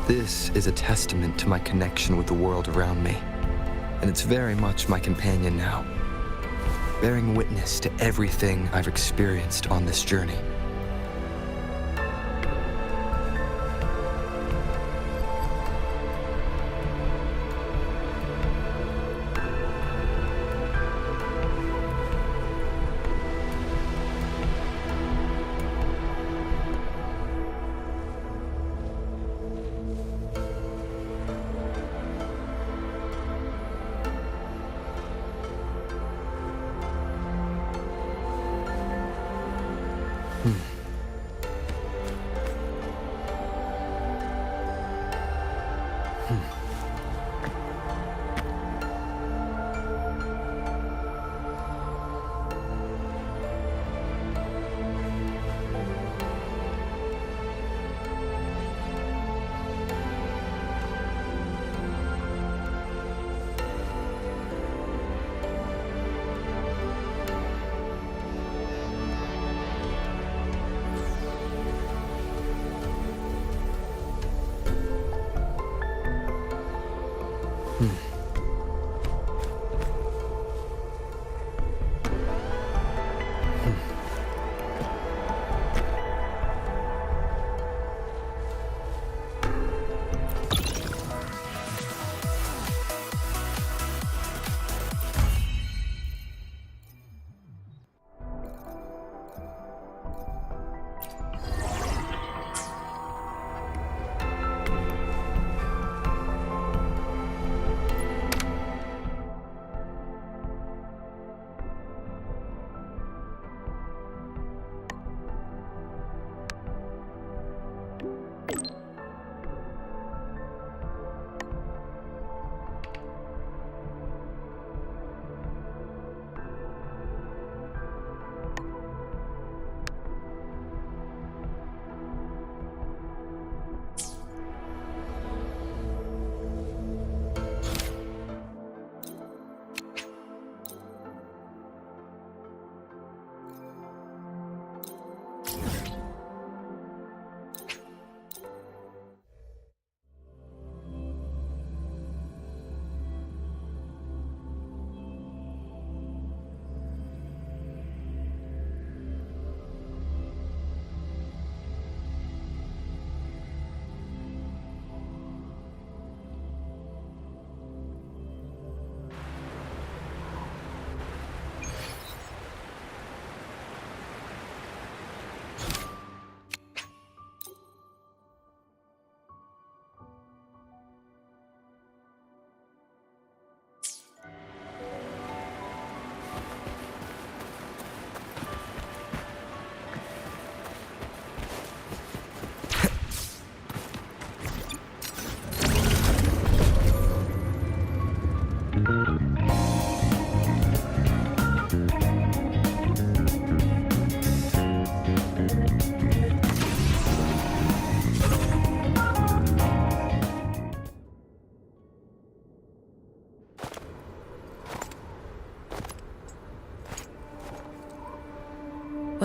This is a testament to my connection with the world around me, and it's very much my companion now, bearing witness to everything I've experienced on this journey.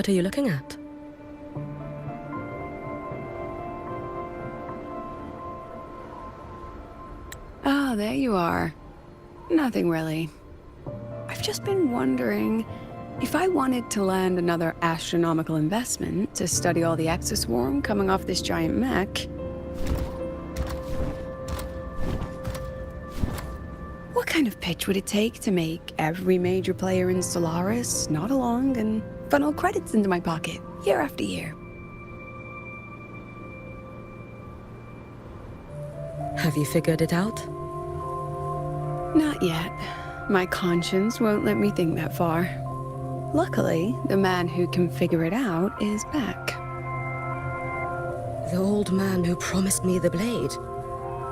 What are you looking at? Ah, there you are. Nothing really. I've just been wondering, if I wanted to land another astronomical investment to study all the exoswarm coming off this giant mech, what kind of pitch would it take to make every major player in Solaris nod along and funnel credits into my pocket year after year? Have you figured it out? Not yet. My conscience won't let me think that far. Luckily, the man who can figure it out is back. The old man who promised me the blade.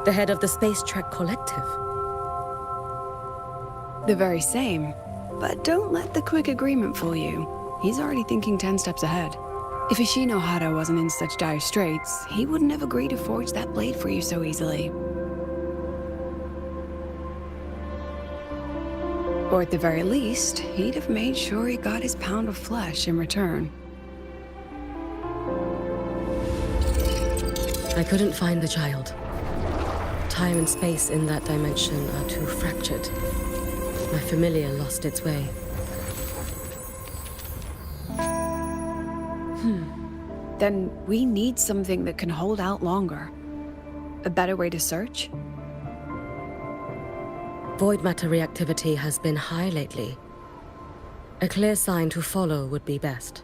The head of the Space Trek Collective. The very same. But don't let the quick agreement fool you. He's already thinking 10 steps ahead. If Ishinohara wasn't in such dire straits, he wouldn't have agreed to forge that blade for you so easily. Or at the very least, he'd have made sure he got his pound of flesh in return. I couldn't find the child. Time and space in that dimension are too fractured. My familiar lost its way. Then we need something that can hold out longer. A better way to search? Void matter reactivity has been high lately. A clear sign to follow would be best.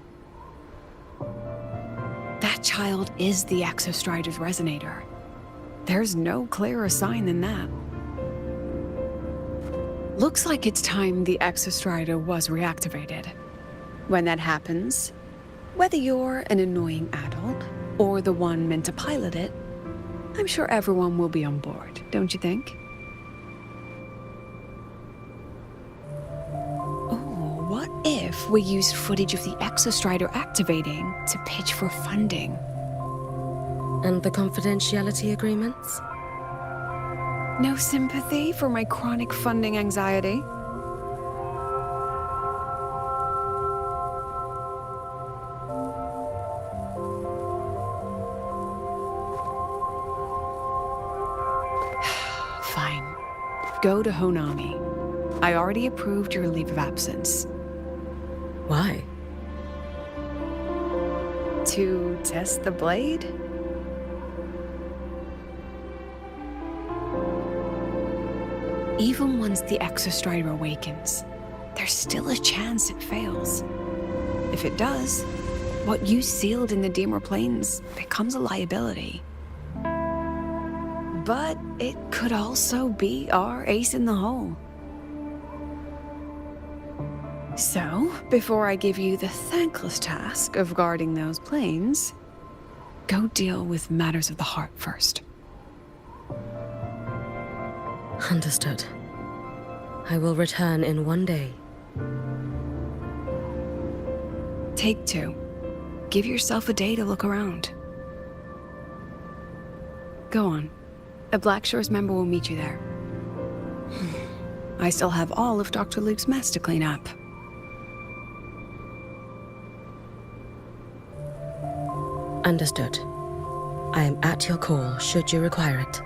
That child is the Exostrider's resonator. There's no clearer sign than that. Looks like it's time the Exostrider was reactivated. When that happens, whether you're an annoying adult or the one meant to pilot it, I'm sure everyone will be on board, don't you think? Oh, what if we used footage of the Exostrider activating to pitch for funding? And the confidentiality agreements? No sympathy for my chronic funding anxiety? Fine. Go to Honami. I already approved your leave of absence. Why? To test the blade? Even once the Exostrider awakens, there's still a chance it fails. If it does, what you sealed in the Dimmer Plains becomes a liability. But it could also be our ace in the hole. So, before I give you the thankless task of guarding those planes, go deal with matters of the heart first. Understood. I will return in one day. Take 2. Give yourself a day to look around. Go on. A Black Shores member will meet you there. I still have all of Dr. Luke's mess to clean up. Understood. I am at your call should you require it.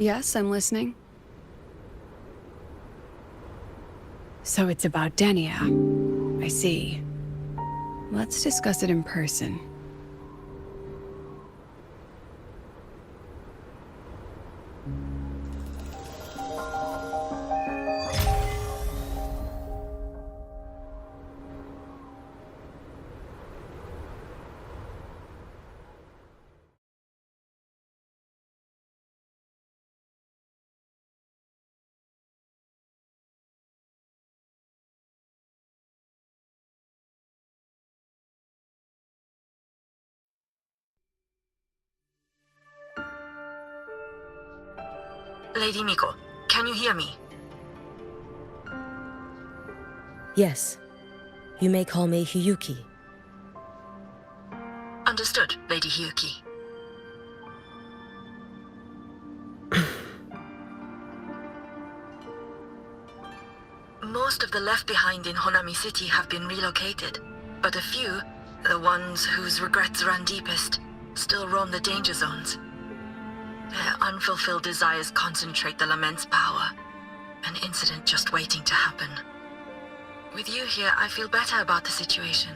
Yes, I'm listening. So it's about Denia. I see. Let's discuss it in person. Lady Miko, can you hear me? Yes. You may call me Hiyuki. Understood, Lady Hiyuki. Most of the left behind in Honami City have been relocated, but a few, the ones whose regrets run deepest, still roam the danger zones. Their unfulfilled desires concentrate the Lament's power, an incident just waiting to happen. With you here, I feel better about the situation.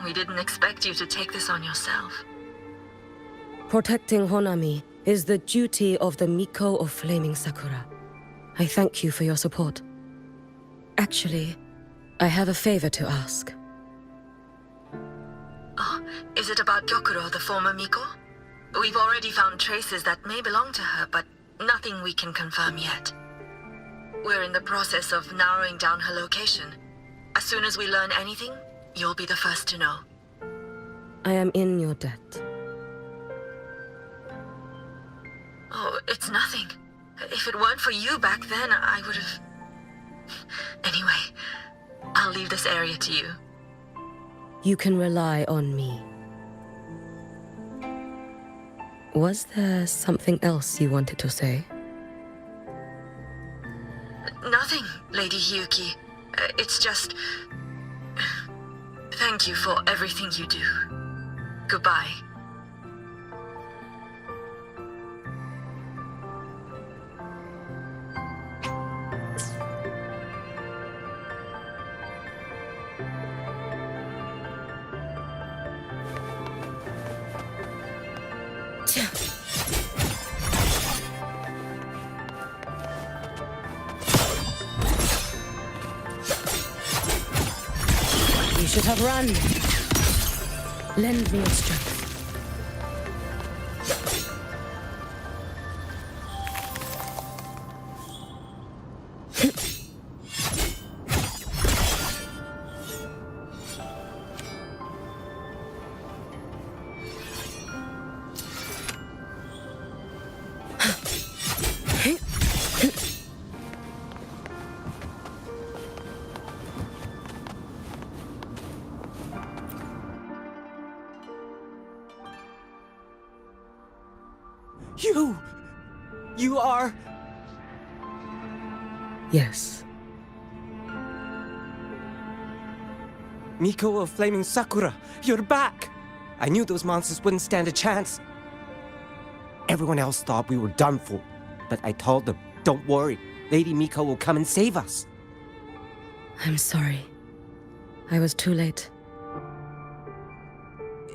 We didn't expect you to take this on yourself. Protecting Honami is the duty of the Miko of Flaming Sakura. I thank you for your support. Actually, I have a favor to ask. Oh, is it about Gyokuro, the former Miko? We've already found traces that may belong to her, but nothing we can confirm yet. We're in the process of narrowing down her location. As soon as we learn anything, you'll be the first to know. I am in your debt. Oh, it's nothing. If it weren't for you back then, I would have... Anyway, I'll leave this area to you. You can rely on me. Was there something else you wanted to say? Lady Hiyuki. It's just... Thank you for everything you do. Goodbye. You should have run. Lend me your strength. You are... Yes. Miko of Flaming Sakura, you're back! I knew those monsters wouldn't stand a chance. Everyone else thought we were done for, but I told them, don't worry, Lady Miko will come and save us. I'm sorry. I was too late.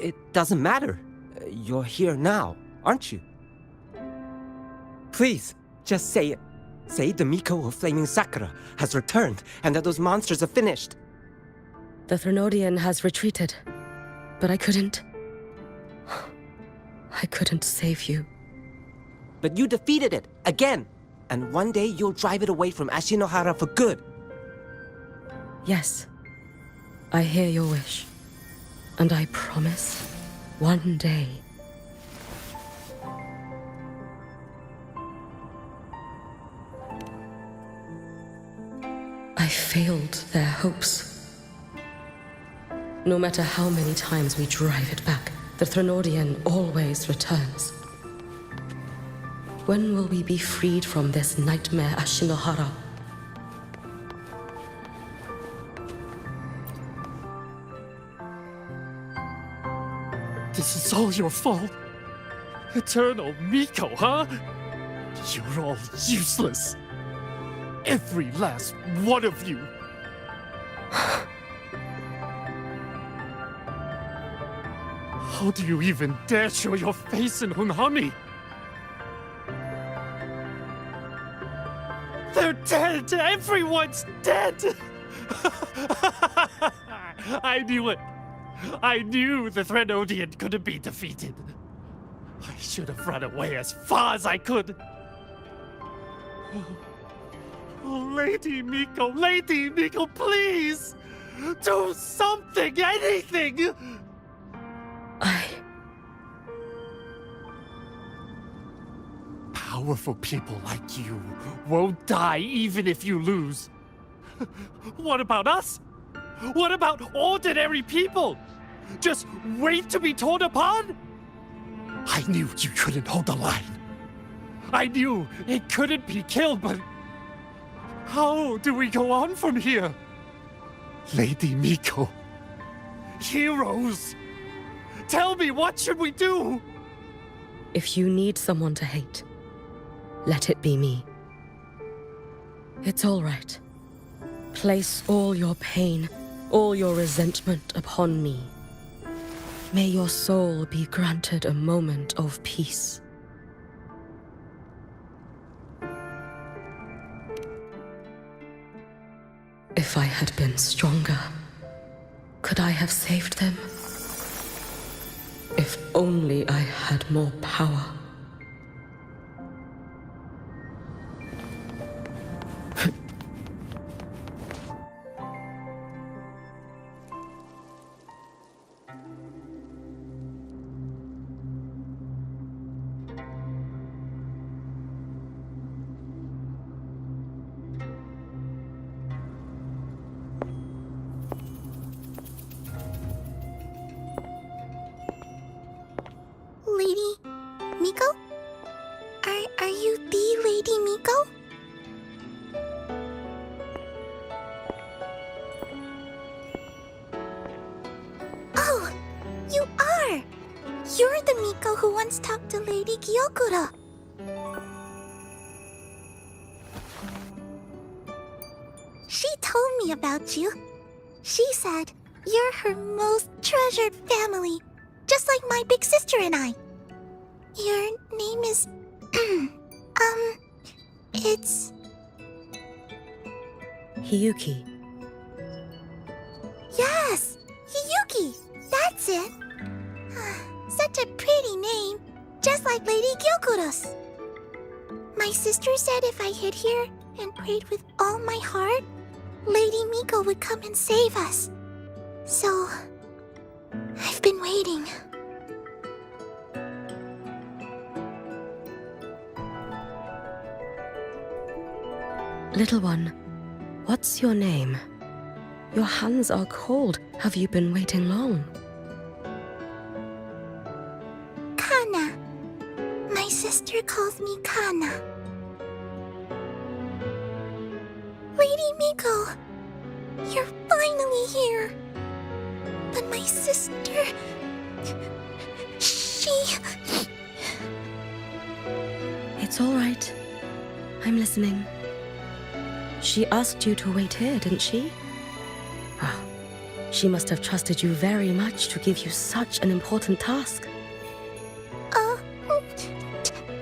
It doesn't matter. You're here now, aren't you? Please, just say it. Say the Miko of Flaming Sakura has returned and that those monsters are finished. The Threnodian has retreated, but I couldn't save you. But you defeated it, again! And one day you'll drive it away from Ashinohara for good. Yes, I hear your wish. And I promise, one day... I failed their hopes. No matter how many times we drive it back, the Threnodian always returns. When will we be freed from this nightmare Ashinohara? This is all your fault. Eternal Miko, huh? You're all useless. Every last one of you. How do you even dare show your face in Hunhami? They're dead! Everyone's dead! I knew it. I knew the Threnodian couldn't be defeated. I should have run away as far as I could. Oh, Lady Miko, please! Do something, anything! Powerful people like you won't die even if you lose. What about us? What about ordinary people? Just wait to be torn apart? I knew you couldn't hold the line. I knew it couldn't be killed, but... how do we go on from here? Lady Miko. Heroes. Tell me, what should we do? If you need someone to hate, let it be me. It's all right. Place all your pain, all your resentment upon me. May your soul be granted a moment of peace. If I had been stronger, could I have saved them? If only I had more power. Lady Miko? Are you the Lady Miko? once talked to Lady Gyokuro. She told me about you. She said you're her most treasured family, just like my big sister and I. Your name is... it's... Hiyuki. Yes! Hiyuki! That's it! Such a pretty name, just like Lady Gyokuro's. My sister said if I hid here and prayed with all my heart, Lady Miko would come and save us. So, I've been waiting. Little one, what's your name? Your hands are cold. Have you been waiting long? Kana. My sister calls me Kana. Lady Miko, you're finally here. But my sister... she... It's all right. I'm listening. She asked you to wait here, didn't she? Ah, she must have trusted you very much to give you such an important task.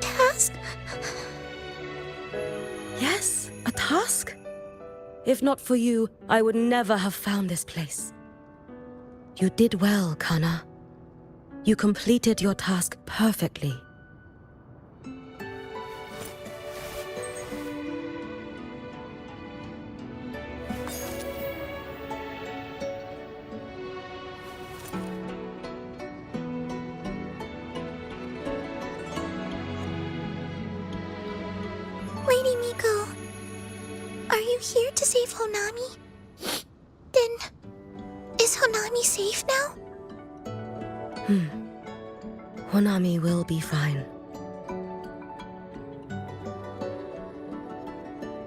Task? Yes, a task? If not for you, I would never have found this place. You did well, Kana. You completed your task perfectly. Lady Miko, are you here to save Honami? Then, is Honami safe now? Honami will be fine.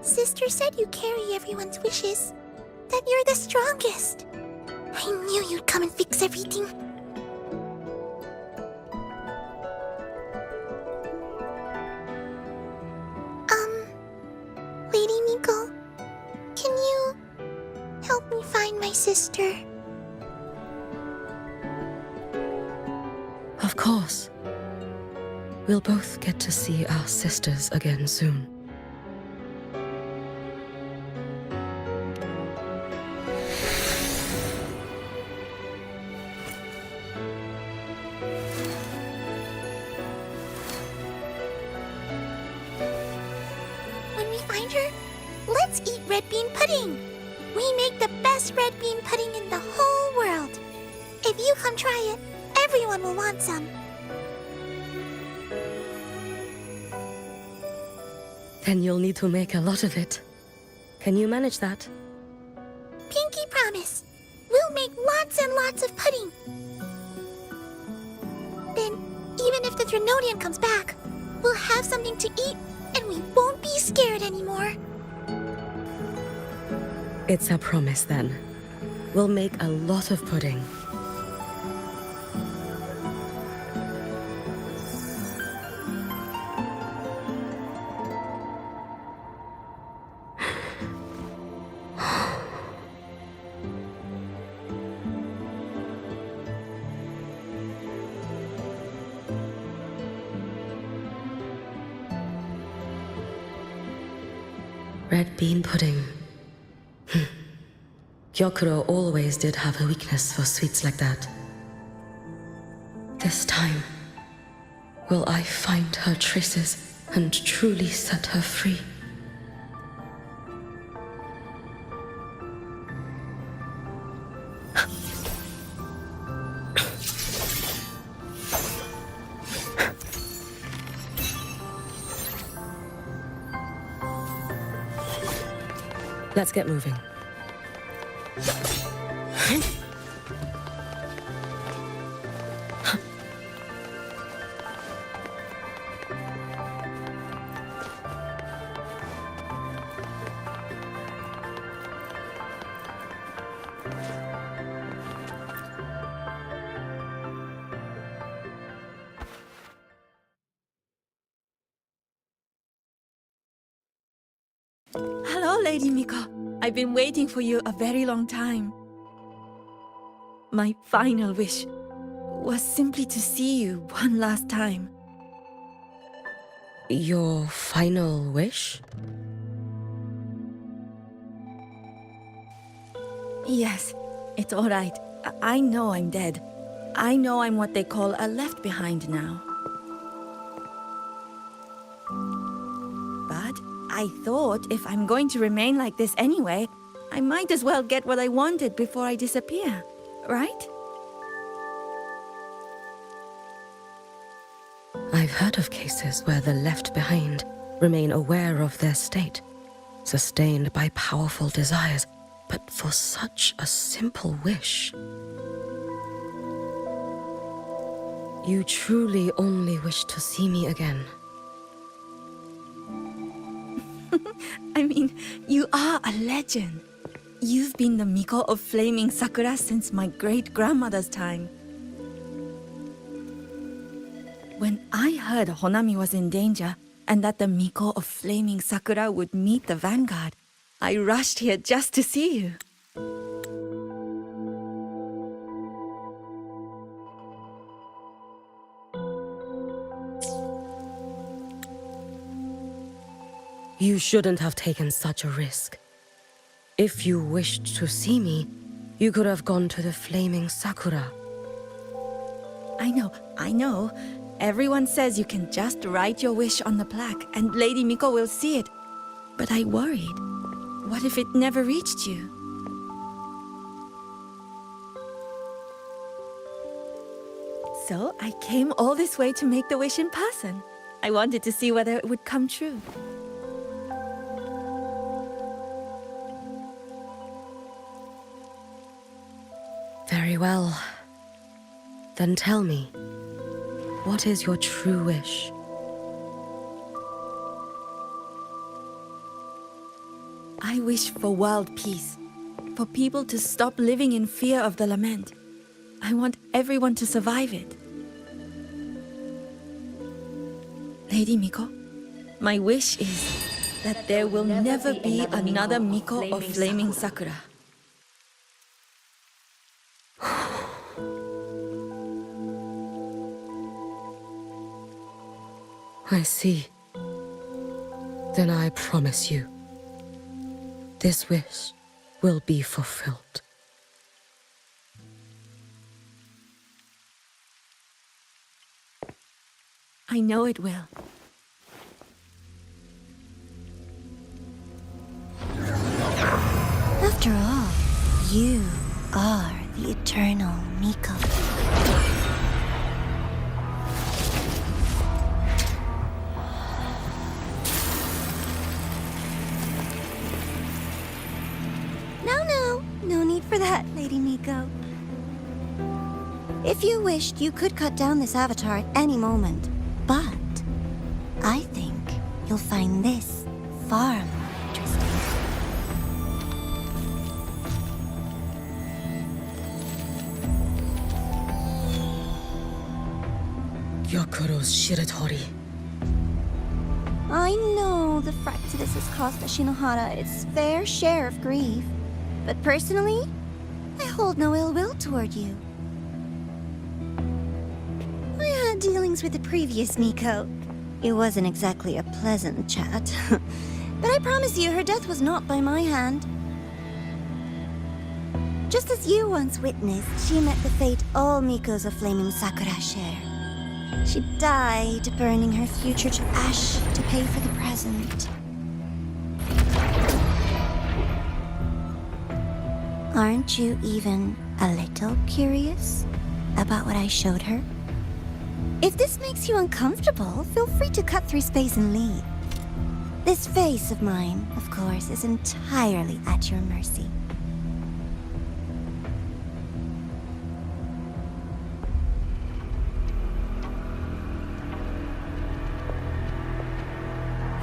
Sister said you carry everyone's wishes. That you're the strongest. I knew you'd come and fix everything. Lady Miko, can you help me find my sister? Of course. We'll both get to see our sisters again soon. When we find her, let's eat red bean pudding. We make the best red bean pudding in the whole world. If you come try it, everyone will want some. Then you'll need to make a lot of it. Can you manage that? Pinky promise. We'll make lots and lots of pudding. Then, even if the Trinodian comes back, we'll have something to eat and we won't be scared anymore. It's a promise then. We'll make a lot of pudding. Red bean pudding. Gyokuro always did have a weakness for sweets like that. This time, will I find her traces and truly set her free? Let's get moving. Hello, Lady Miko. I've been waiting for you a very long time. My final wish was simply to see you one last time. Your final wish? Yes, it's all right. I know I'm dead. I know I'm what they call a left behind now. But I thought if I'm going to remain like this anyway, I might as well get what I wanted before I disappear, right? I've heard of cases where the left behind remain aware of their state, sustained by powerful desires, but for such a simple wish. You truly only wish to see me again. I mean, you are a legend. You've been the Miko of Flaming Sakura since my great-grandmother's time. When I heard Honami was in danger, and that the Miko of Flaming Sakura would meet the vanguard, I rushed here just to see you. You shouldn't have taken such a risk. If you wished to see me, you could have gone to the Flaming Sakura. I know. Everyone says you can just write your wish on the plaque and Lady Miko will see it. But I worried. What if it never reached you? So I came all this way to make the wish in person. I wanted to see whether it would come true. Very well. Then tell me, what is your true wish? I wish for world peace, for people to stop living in fear of the lament. I want everyone to survive it. Lady Miko, my wish is that there will never be another Miko of Flaming Sakura. I see. Then I promise you, this wish will be fulfilled. I know it will. After all, you are the eternal Miko. No need for that, Lady Miko. If you wished, you could cut down this avatar at any moment. But I think you'll find this far more interesting. Yokuro's Shiratori. I know the fright to this has cost Ashinohara its fair share of grief. But personally, I hold no ill will toward you. I had dealings with the previous Miko. It wasn't exactly a pleasant chat. But I promise you, her death was not by my hand. Just as you once witnessed, she met the fate all Mikos of Flaming Sakura share. She died, burning her future to ash to pay for the present. Aren't you even a little curious about what I showed her? If this makes you uncomfortable, feel free to cut through space and leave. This face of mine, of course, is entirely at your mercy.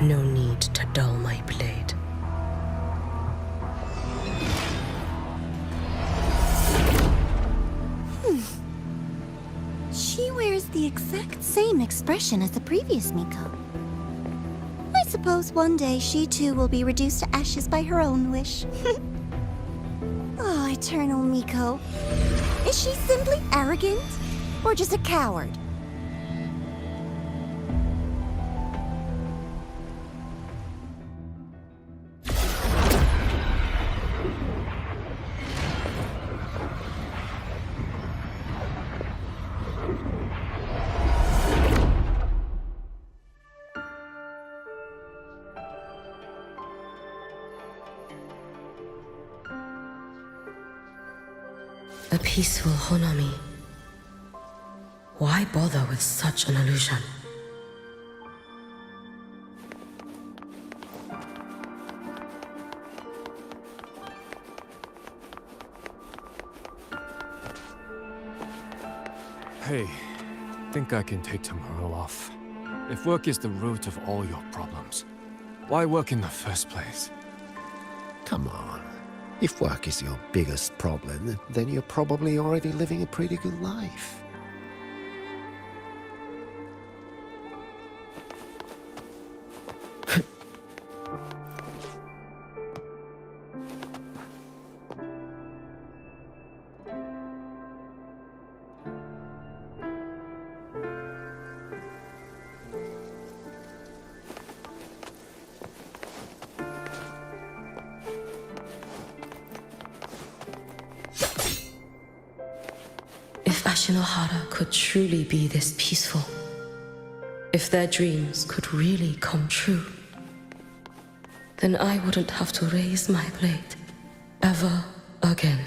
No need to dull my blade. She wears the exact same expression as the previous Miko. I suppose one day she too will be reduced to ashes by her own wish. Oh, Eternal Miko. Is she simply arrogant? Or just a coward? A peaceful Honami. Why bother with such an illusion? Hey, think I can take tomorrow off. If work is the root of all your problems, why work in the first place? Come on. If work is your biggest problem, then you're probably already living a pretty good life. If Ashinohara could truly be this peaceful, if their dreams could really come true, then I wouldn't have to raise my blade ever again.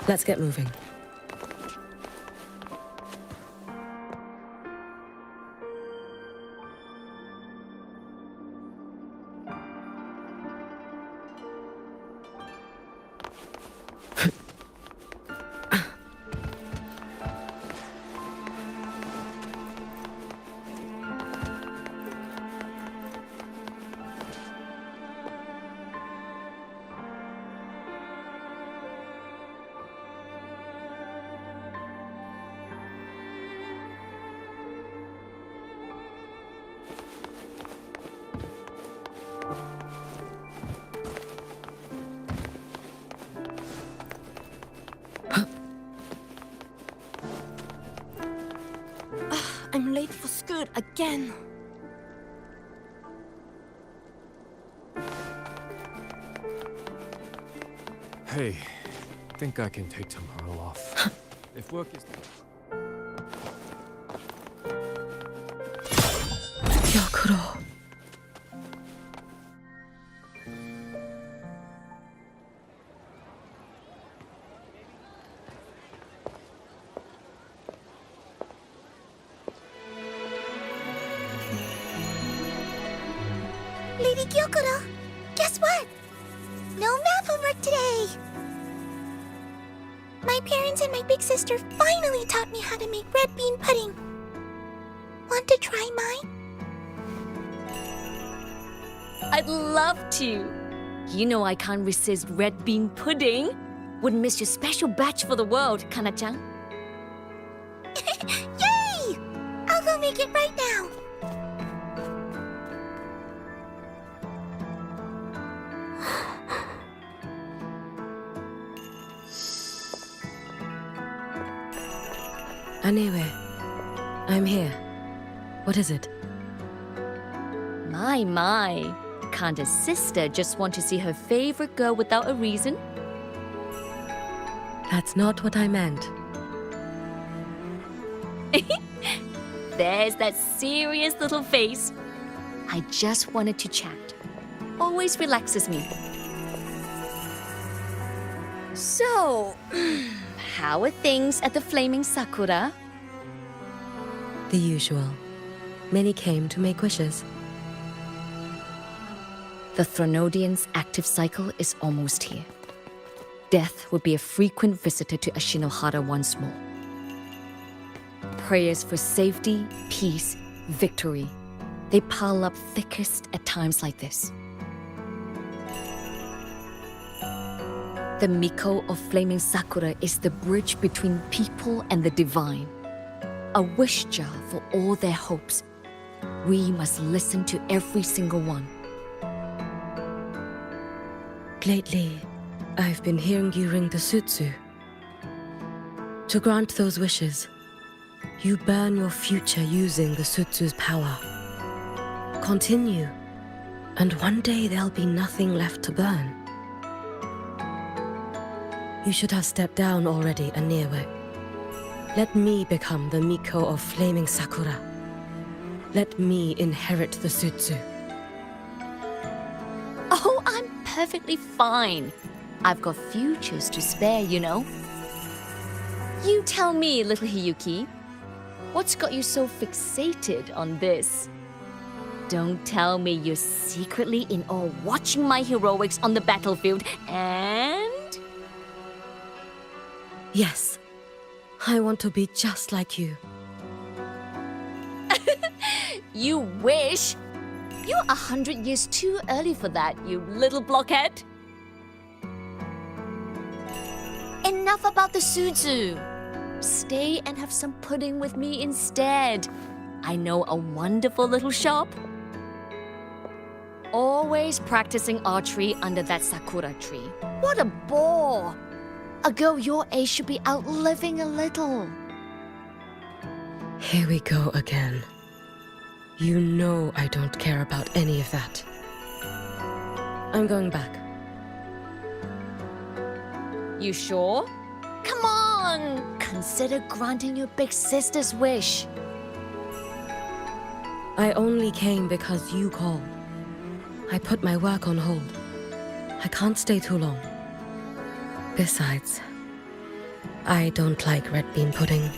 Let's get moving. I'm late for school again. Hey, think I can take tomorrow off. If work is... Yakuro. Lady Gyokuro, guess what? No math homework today! My parents and my big sister finally taught me how to make red bean pudding. Want to try mine? I'd love to. You know I can't resist red bean pudding. Wouldn't miss your special batch for the world, Kana-chan. Yay! I'll go make it right now. Anyway, I'm here. What is it? My. Can't a sister just want to see her favorite girl without a reason? That's not what I meant. There's that serious little face. I just wanted to chat. Always relaxes me. So, how are things at the Flaming Sakura? The usual. Many came to make wishes. The Thronodian's active cycle is almost here. Death will be a frequent visitor to Ashinohara once more. Prayers for safety, peace, victory. They pile up thickest at times like this. The Miko of Flaming Sakura is the bridge between people and the divine. A wish jar for all their hopes. We must listen to every single one. Lately, I've been hearing you ring the sutsu. To grant those wishes, you burn your future using the sutsu's power. Continue, and one day there'll be nothing left to burn. You should have stepped down already, Aemeath. Let me become the Miko of Flaming Sakura. Let me inherit the sutsu. Oh, I'm perfectly fine. I've got futures to spare, you know. You tell me, little Hiyuki, what's got you so fixated on this? Don't tell me you're secretly in awe watching my heroics on the battlefield and... Yes, I want to be just like you. You wish? You're 100 years too early for that, you little blockhead. Enough about the sutsu. Stay and have some pudding with me instead. I know a wonderful little shop. Always practicing archery under that sakura tree. What a bore! A girl your age should be out living a little. Here we go again. You know I don't care about any of that. I'm going back. You sure? Come on! Consider granting your big sister's wish. I only came because you called. I put my work on hold. I can't stay too long. Besides, I don't like red bean pudding.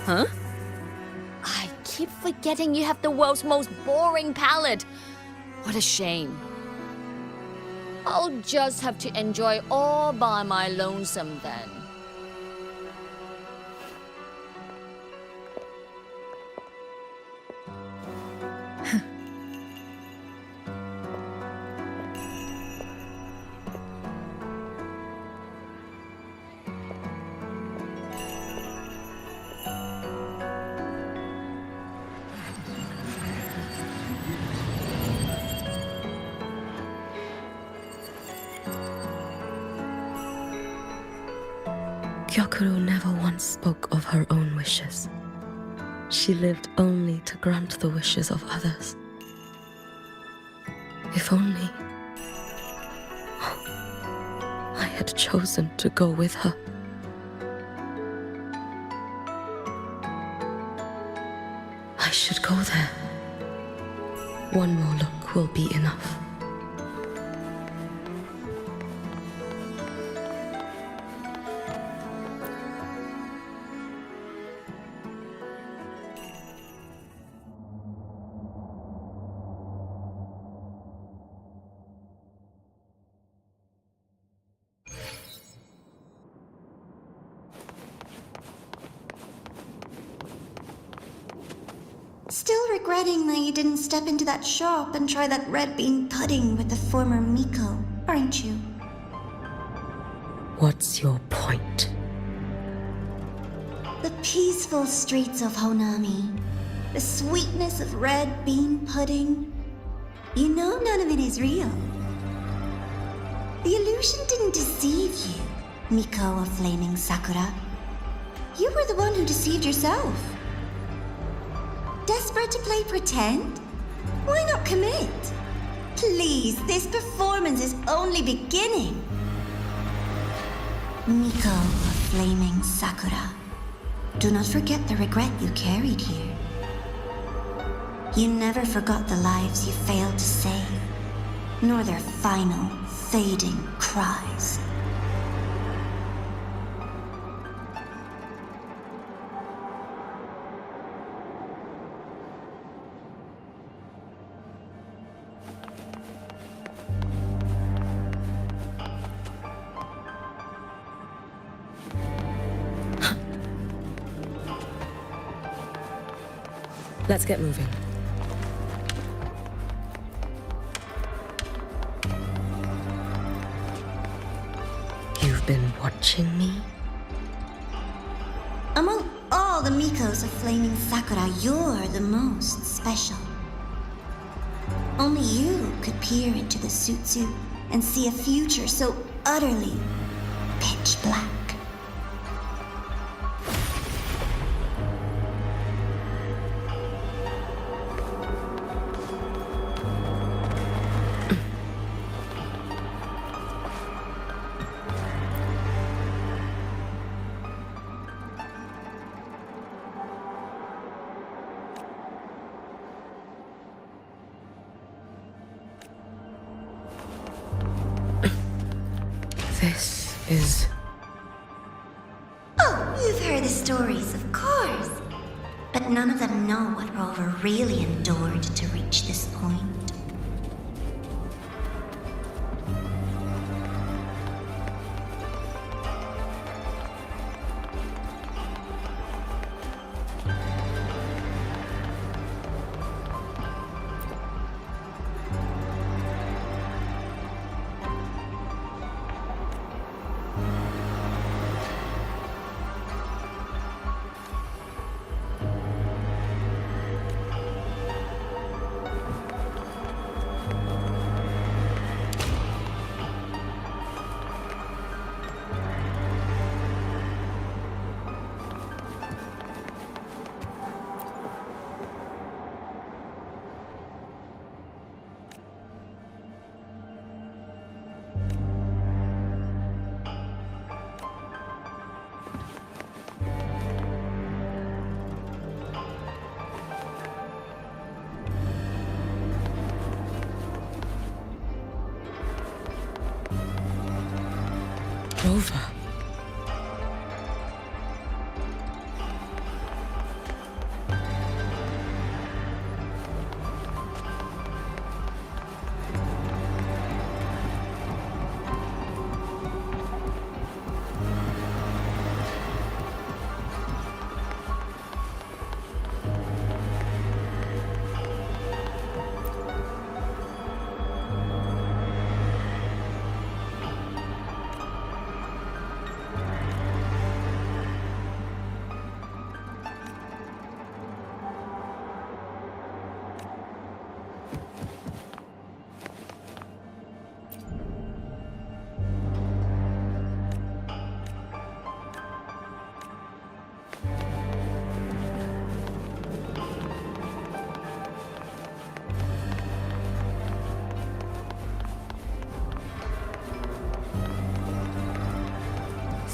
Huh? I keep forgetting you have the world's most boring palate. What a shame. I'll just have to enjoy all by my lonesome then. Gyokuro never once spoke of her own wishes. She lived only to grant the wishes of others. If only I had chosen to go with her. I should go there. One more look will be enough. Still regretting that you didn't step into that shop and try that red bean pudding with the former Miko, aren't you? What's your point? The peaceful streets of Honami, the sweetness of red bean pudding. You know none of it is real. The illusion didn't deceive you, Miko of Flaming Sakura. You were the one who deceived yourself. Desperate to play pretend? Why not commit? Please, this performance is only beginning. Miko of Flaming Sakura, do not forget the regret you carried here. You never forgot the lives you failed to save, nor their final, fading cries. Let's get moving. You've been watching me? Among all the Mikos of Flaming Sakura, you're the most special. Only you could peer into the Sutsu and see a future so utterly pitch black. This is... Oh, you've heard the stories, of course. But none of them know what Rover really endured to reach this point. Rover.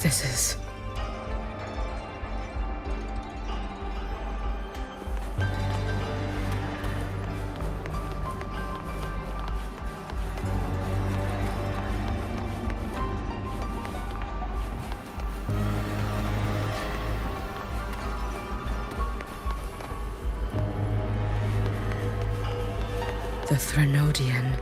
This is... the Threnodian.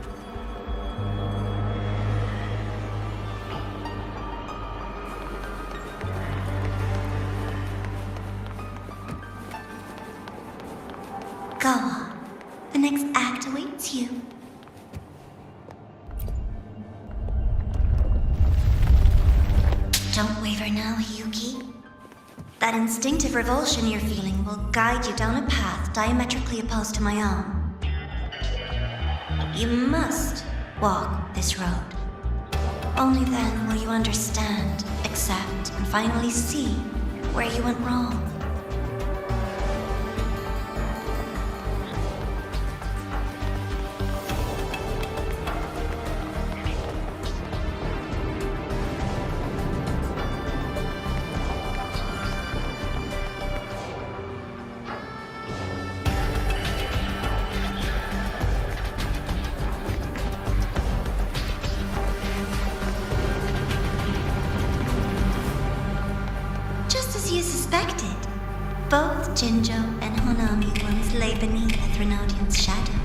Go on. The next act awaits you. Don't waver now, Hiyuki. That instinctive revulsion you're feeling will guide you down a path diametrically opposed to my own. You must walk this road. Only then will you understand, accept, and finally see where you went wrong. You suspected. Both Jinjo and Honami once lay beneath the Threnodian's shadow.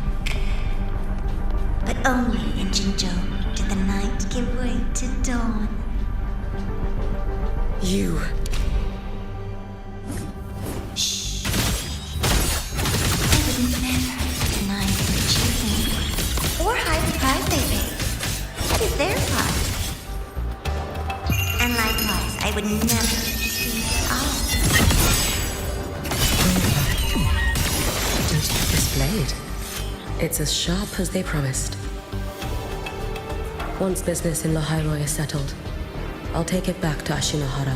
But only in Jinjo did the night give way to dawn. You. Shh. I would never deny them achieving or hide the prize they paid. That is their prize. And likewise, I would never Blade. It's as sharp as they promised. Once business in lahairoi is settled, I'll take it back to Ashinohara.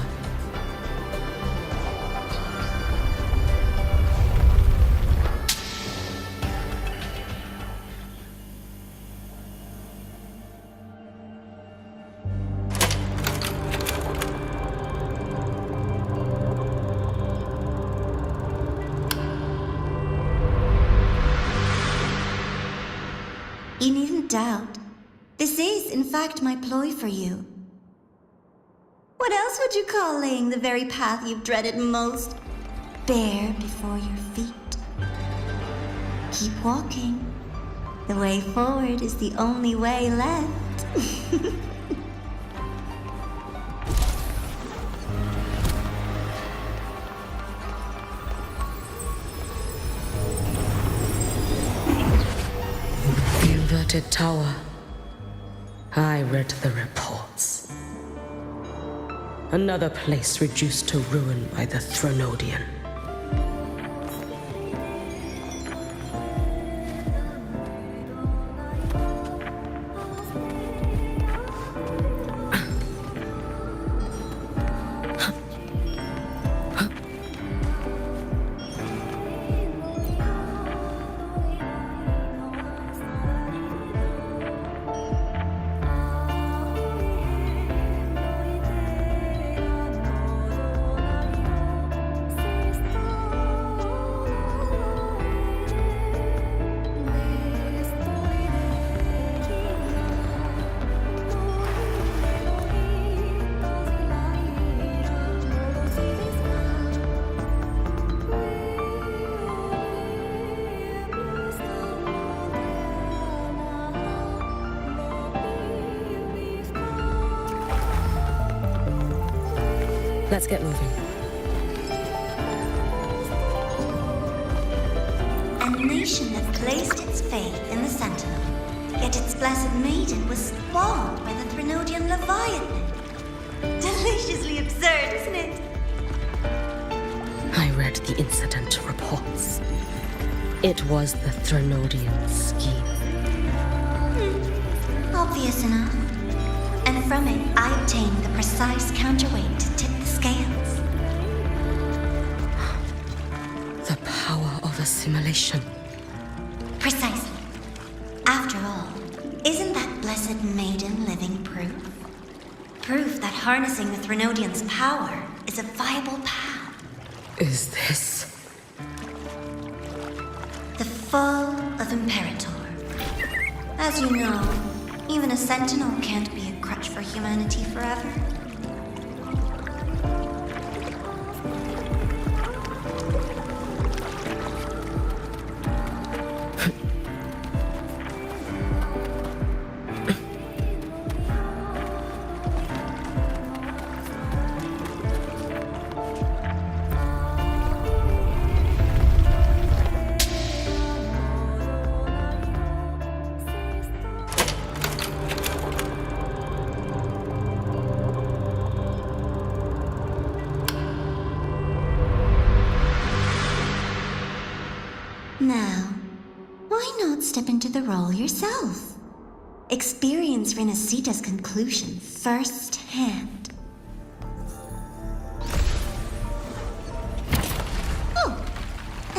You needn't doubt. This is, in fact, my ploy for you. What else would you call laying the very path you've dreaded most bare before your feet? Keep walking. The way forward is the only way left. Inverted tower. I read the reports. Another place reduced to ruin by the Threnodian. Let's get moving. A nation that placed its faith in the Sentinel, yet its blessed maiden was spawned by the Threnodian Leviathan. Deliciously absurd, isn't it? I read the incident reports. It was the Threnodian scheme. Obvious enough. And from it, I obtained the precise counterweight to tip the scales. The power of assimilation. Precisely. After all, isn't that blessed maiden living proof? Proof that harnessing the Threnodian's power is a viable path. Is this the fall of Imperator? As you know, even a sentinel can't be a crutch for humanity forever. Now, why not step into the role yourself? Experience Renacita's conclusion firsthand.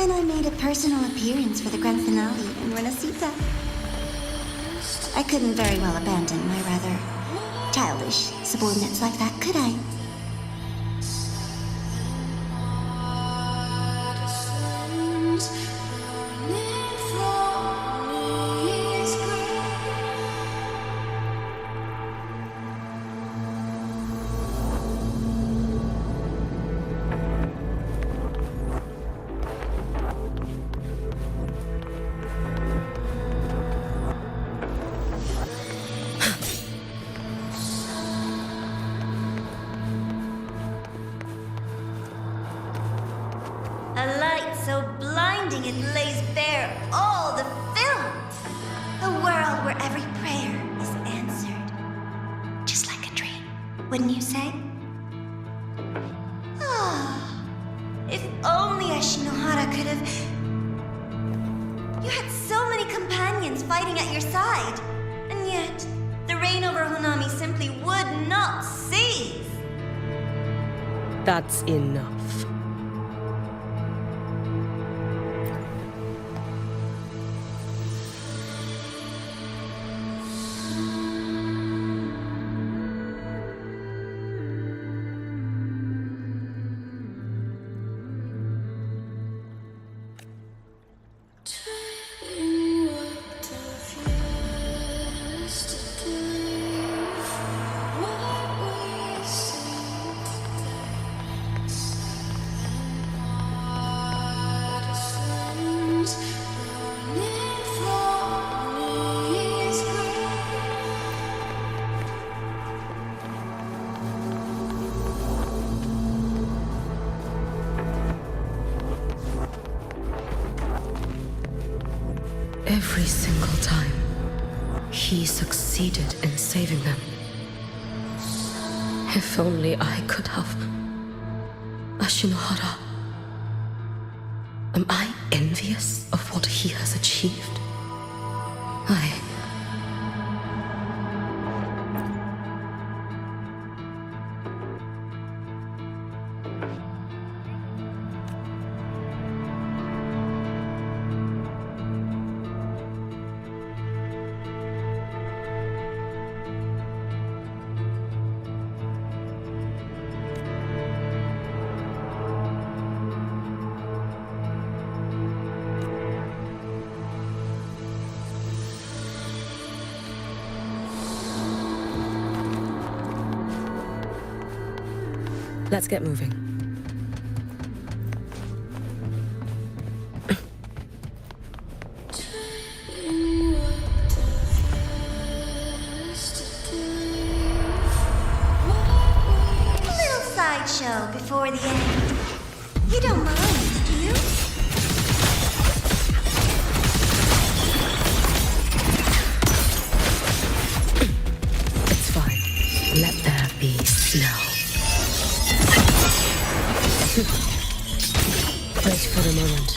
Then I made a personal appearance for the grand finale in Renacita. I couldn't very well abandon my rather childish subordinates like that, could I? A light so blinding it lays bare all the films. A world where every prayer is answered. Just like a dream, wouldn't you say? Ah, if only Ashinohara could have... You had so many companions fighting at your side. And yet, the reign over Honami simply would not cease. That's enough. Every single time, he succeeded in saving them. If only I could have... Ashinohara. Am I envious of what he has achieved? Let's get moving. Little sideshow before the end. You don't mind, do you? It's fine. Let there be snow. Wait for a moment.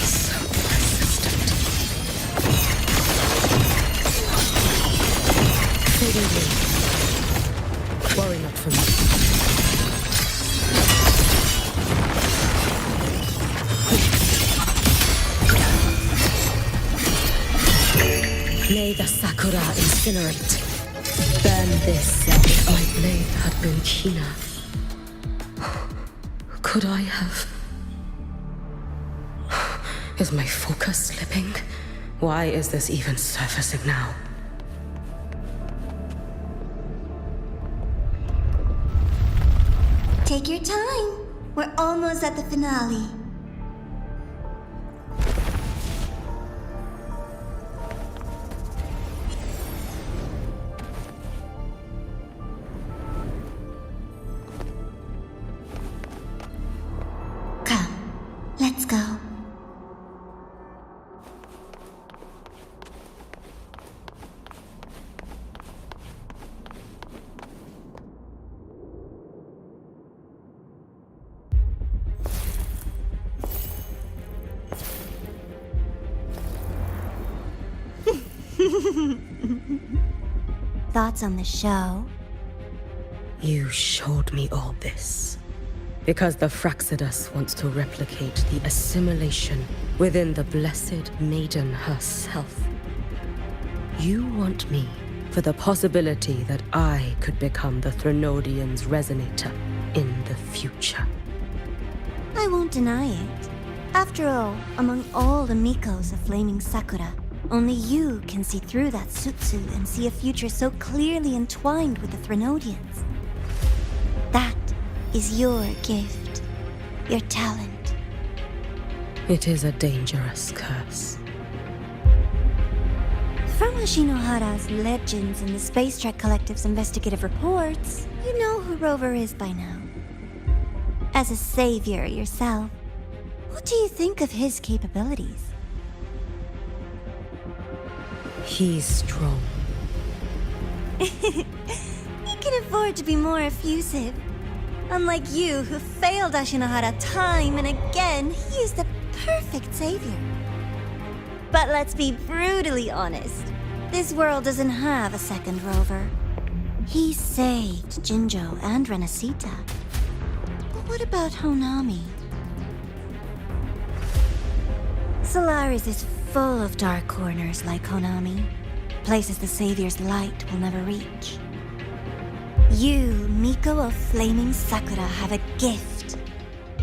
So persistent. Fading away. Worry not for me. May the Sakura incinerate. Burn this if my blade had been keener. Could I have... Is my focus slipping? Why is this even surfacing now? Take your time. We're almost at the finale. Let's go. Thoughts on the show? You showed me all this because the Fraxidus wants to replicate the assimilation within the Blessed Maiden herself. You want me for the possibility that I could become the Threnodian's resonator in the future. I won't deny it. After all, among all the Mikos of Flaming Sakura, only you can see through that Sutsu and see a future so clearly entwined with the Threnodians. That is your gift, your talent. It is a dangerous curse. From Ashinohara's legends and the Space Trek Collective's investigative reports, you know who Rover is by now. As a savior yourself, what do you think of his capabilities? He's strong. He can afford to be more effusive. Unlike you, who failed Ashinohara time and again, he is the perfect savior. But let's be brutally honest. This world doesn't have a second Rover. He saved Jinjo and Renacita. But what about Honami? Solaris is full of dark corners like Honami. Places the Savior's light will never reach. You, Miko of Flaming Sakura, have a gift.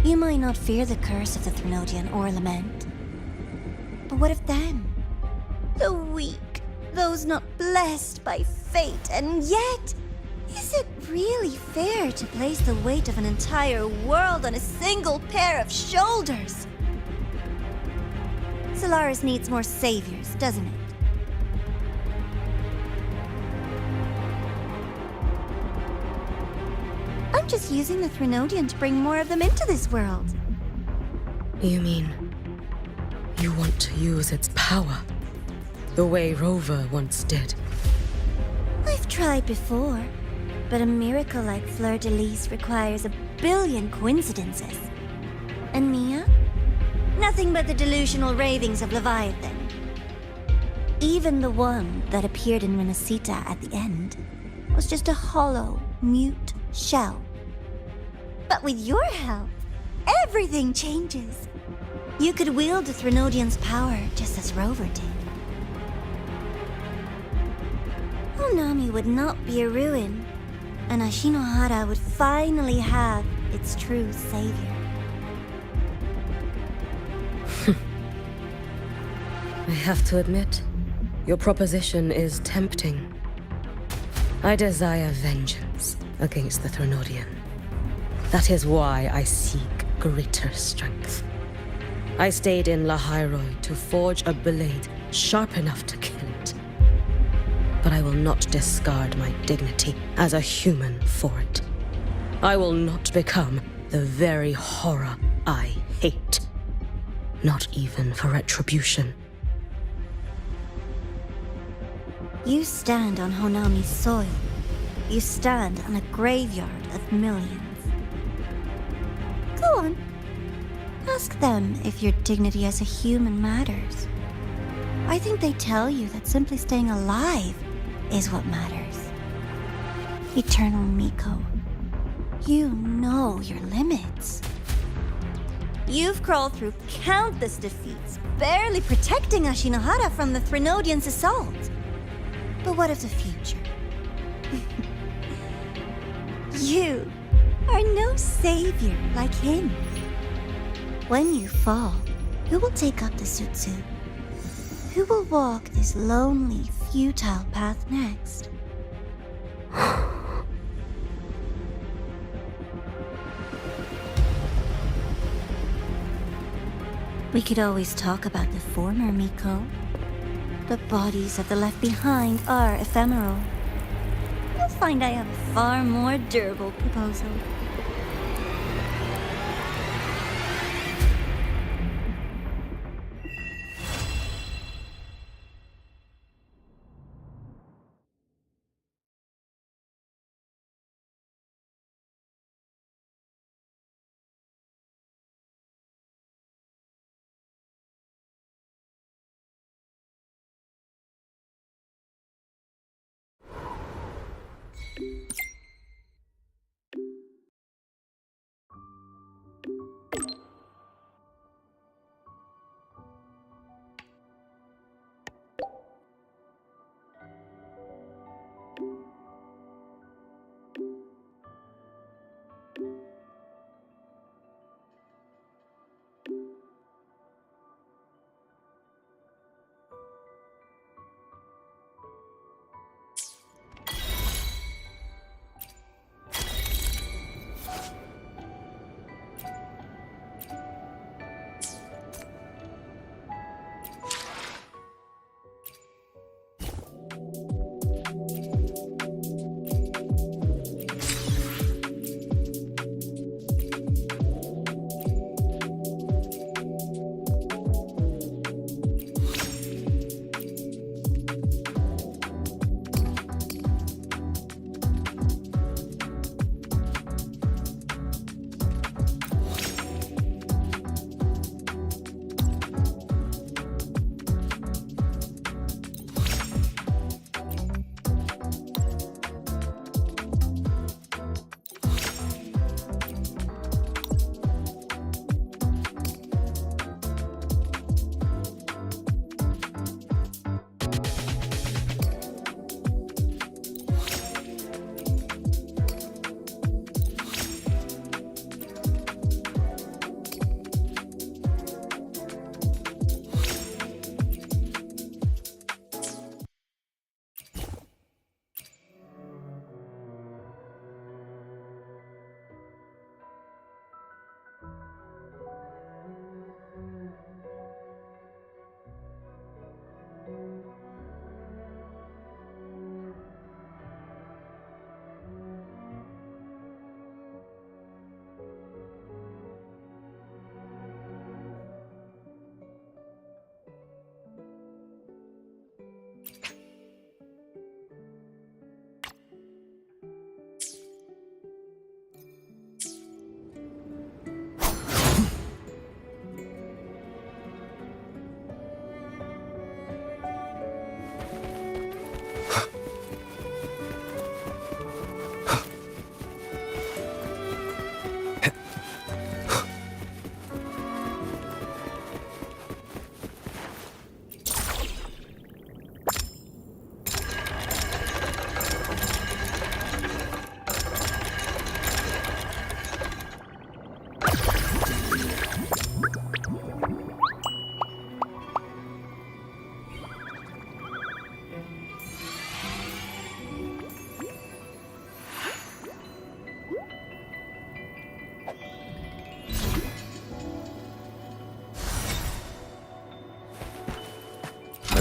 You might not fear the curse of the Threnodian or Lament. But what of them? The weak, those not blessed by fate, and yet, is it really fair to place the weight of an entire world on a single pair of shoulders? Solaris needs more saviors, doesn't it? I'm just using the Threnodian to bring more of them into this world. You mean you want to use its power the way Rover once did? I've tried before, but a miracle like Fleur-de-Lis requires a billion coincidences. And Mia? Nothing but the delusional ravings of Leviathan. Even the one that appeared in Renacita at the end was just a hollow, mute shell. But with your help, everything changes. You could wield the Threnodian's power just as Rover did. Honami would not be a ruin, and Ashinohara would finally have its true savior. I have to admit, your proposition is tempting. I desire vengeance against the Threnodian. That is why I seek greater strength. I stayed in lahairoi to forge a blade sharp enough to kill it. But I will not discard my dignity as a human for it. I will not become the very horror I hate. Not even for retribution. You stand on Honami's soil. You stand on a graveyard of millions. Go on. Ask them if your dignity as a human matters. I think they tell you that simply staying alive is what matters. Eternal Miko, you know your limits. You've crawled through countless defeats, barely protecting Ashinohara from the Threnodian's assault. But what of the future? You are no savior like him. When you fall, who will take up the Sutsu? Who will walk this lonely, futile path next? We could always talk about the former Miko. The bodies of the left behind are ephemeral. You'll find I have a far more durable proposal.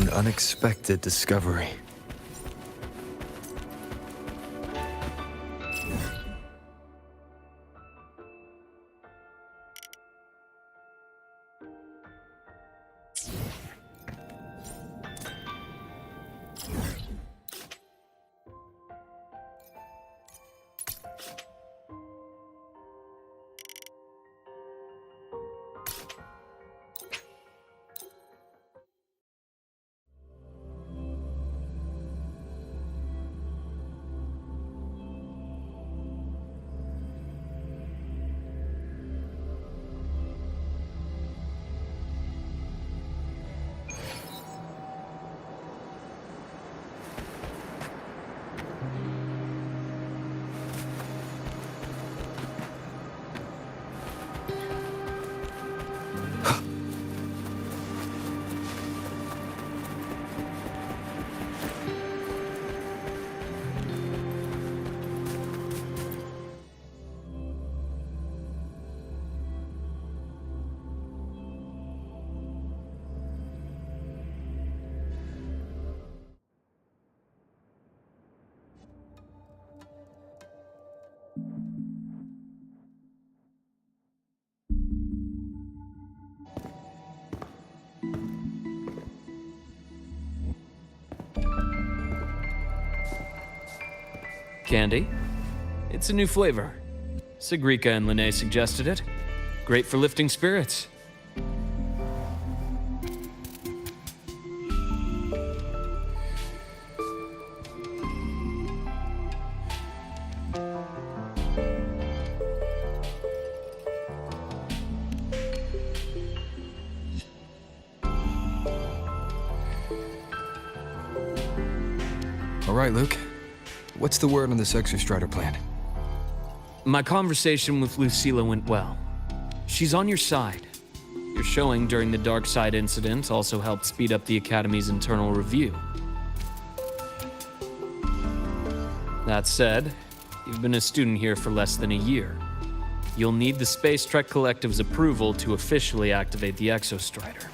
An unexpected discovery. Candy. It's a new flavor. Sigrika and Linnae suggested it. Great for lifting spirits. All right, Luke. What's the word on this Exostrider plan? My conversation with Lucilla went well. She's on your side. Your showing during the Dark Side incident also helped speed up the Academy's internal review. That said, you've been a student here for less than a year. You'll need the Space Trek Collective's approval to officially activate the Exostrider.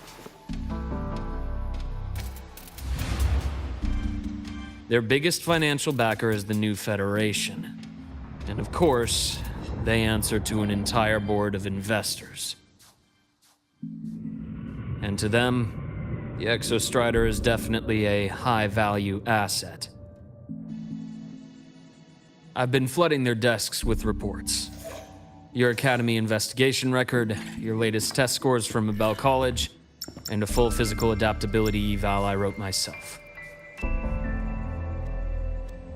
Their biggest financial backer is the new Federation. And of course, they answer to an entire board of investors. And to them, the Exostrider is definitely a high-value asset. I've been flooding their desks with reports. Your Academy investigation record, your latest test scores from Abel College, and a full physical adaptability eval I wrote myself.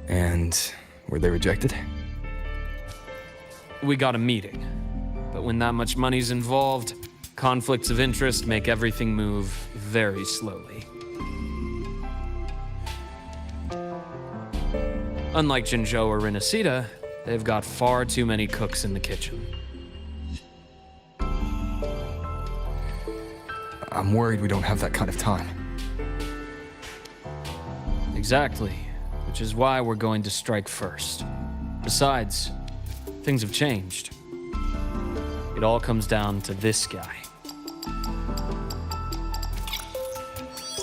And were they rejected? We got a meeting, but when that much money's involved, conflicts of interest make everything move very slowly. Unlike Jinzhou or Rinasida, they've got far too many cooks in the kitchen. I'm worried we don't have that kind of time. Exactly, which is why we're going to strike first. Besides, things have changed. It all comes down to this guy.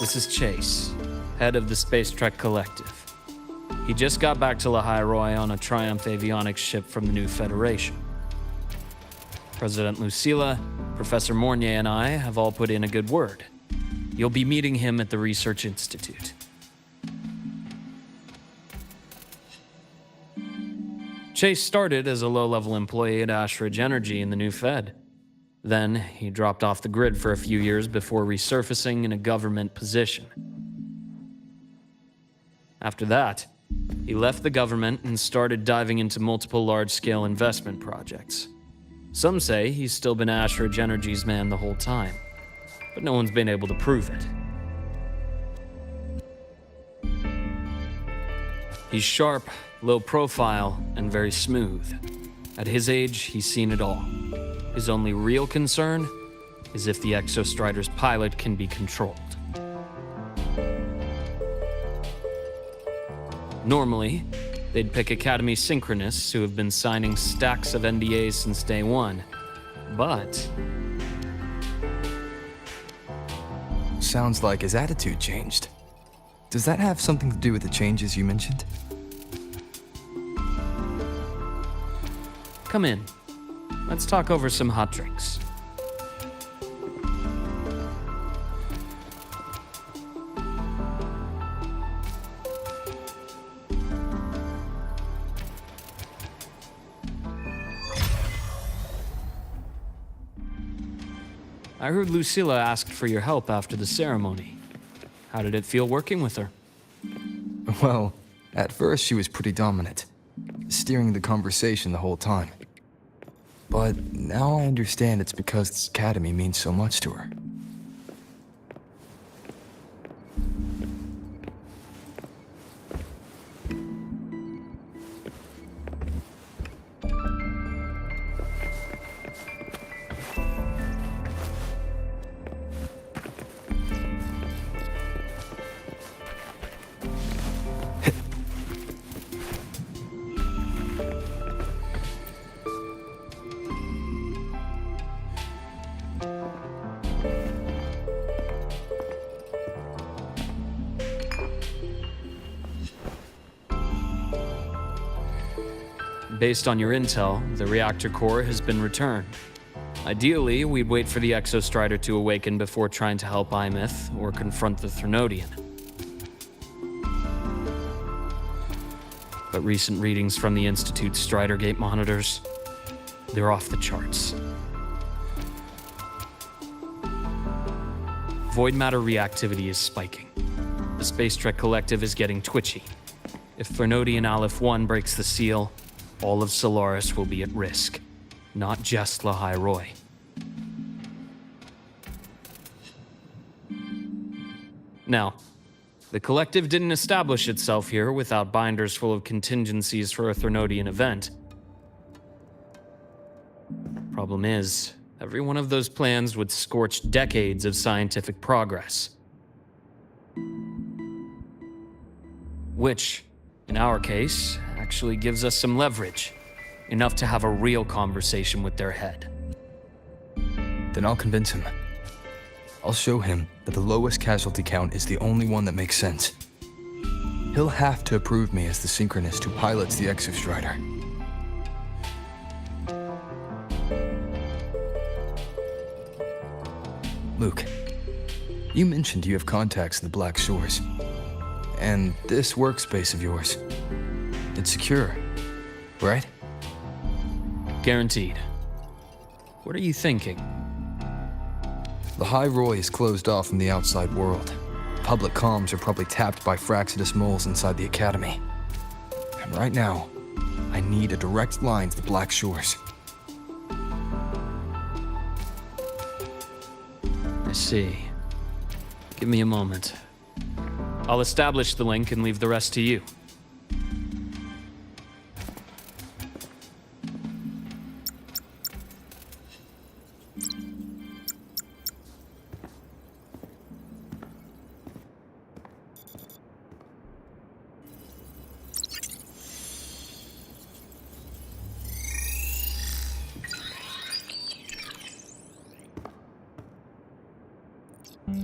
This is Chase, head of the Space Trek Collective. He just got back to Lahairoi on a Triumph avionics ship from the new Federation. President Lucilla, Professor Mornier, and I have all put in a good word. You'll be meeting him at the Research Institute. Chase started as a low-level employee at Ashridge Energy in the new Fed. Then, he dropped off the grid for a few years before resurfacing in a government position. After that, he left the government and started diving into multiple large-scale investment projects. Some say he's still been Ashridge Energy's man the whole time, but no one's been able to prove it. He's sharp, low profile, and very smooth. At his age, he's seen it all. His only real concern is if the Exostrider's pilot can be controlled. Normally, they'd pick Academy synchronists who have been signing stacks of NDAs since day one. But sounds like his attitude changed. Does that have something to do with the changes you mentioned? Come in. Let's talk over some hot drinks. I heard Lucilla asked for your help after the ceremony. How did it feel working with her? Well, at first she was pretty dominant, steering the conversation the whole time. But now I understand it's because this academy means so much to her. Based on your intel, the reactor core has been returned. Ideally, we'd wait for the Exostrider to awaken before trying to help Aemeath or confront the Threnodian. But recent readings from the Institute's Strider Gate monitors, they're off the charts. Void matter reactivity is spiking. The Space Trek Collective is getting twitchy. If Threnodian Aleph 1 breaks the seal, all of Solaris will be at risk, not just lahairoi. Now, the Collective didn't establish itself here without binders full of contingencies for a Threnodian event. Problem is, every one of those plans would scorch decades of scientific progress. Which, in our case, actually gives us some leverage. Enough to have a real conversation with their head. Then I'll convince him. I'll show him that the lowest casualty count is the only one that makes sense. He'll have to approve me as the synchronist who pilots the Exostrider. Luke, you mentioned you have contacts in the Black Shores. And this workspace of yours, it's secure, right? Guaranteed. What are you thinking? Lahairoi is closed off from the outside world. Public comms are probably tapped by Fraxidus moles inside the Academy. And right now, I need a direct line to the Black Shores. I see. Give me a moment. I'll establish the link and leave the rest to you.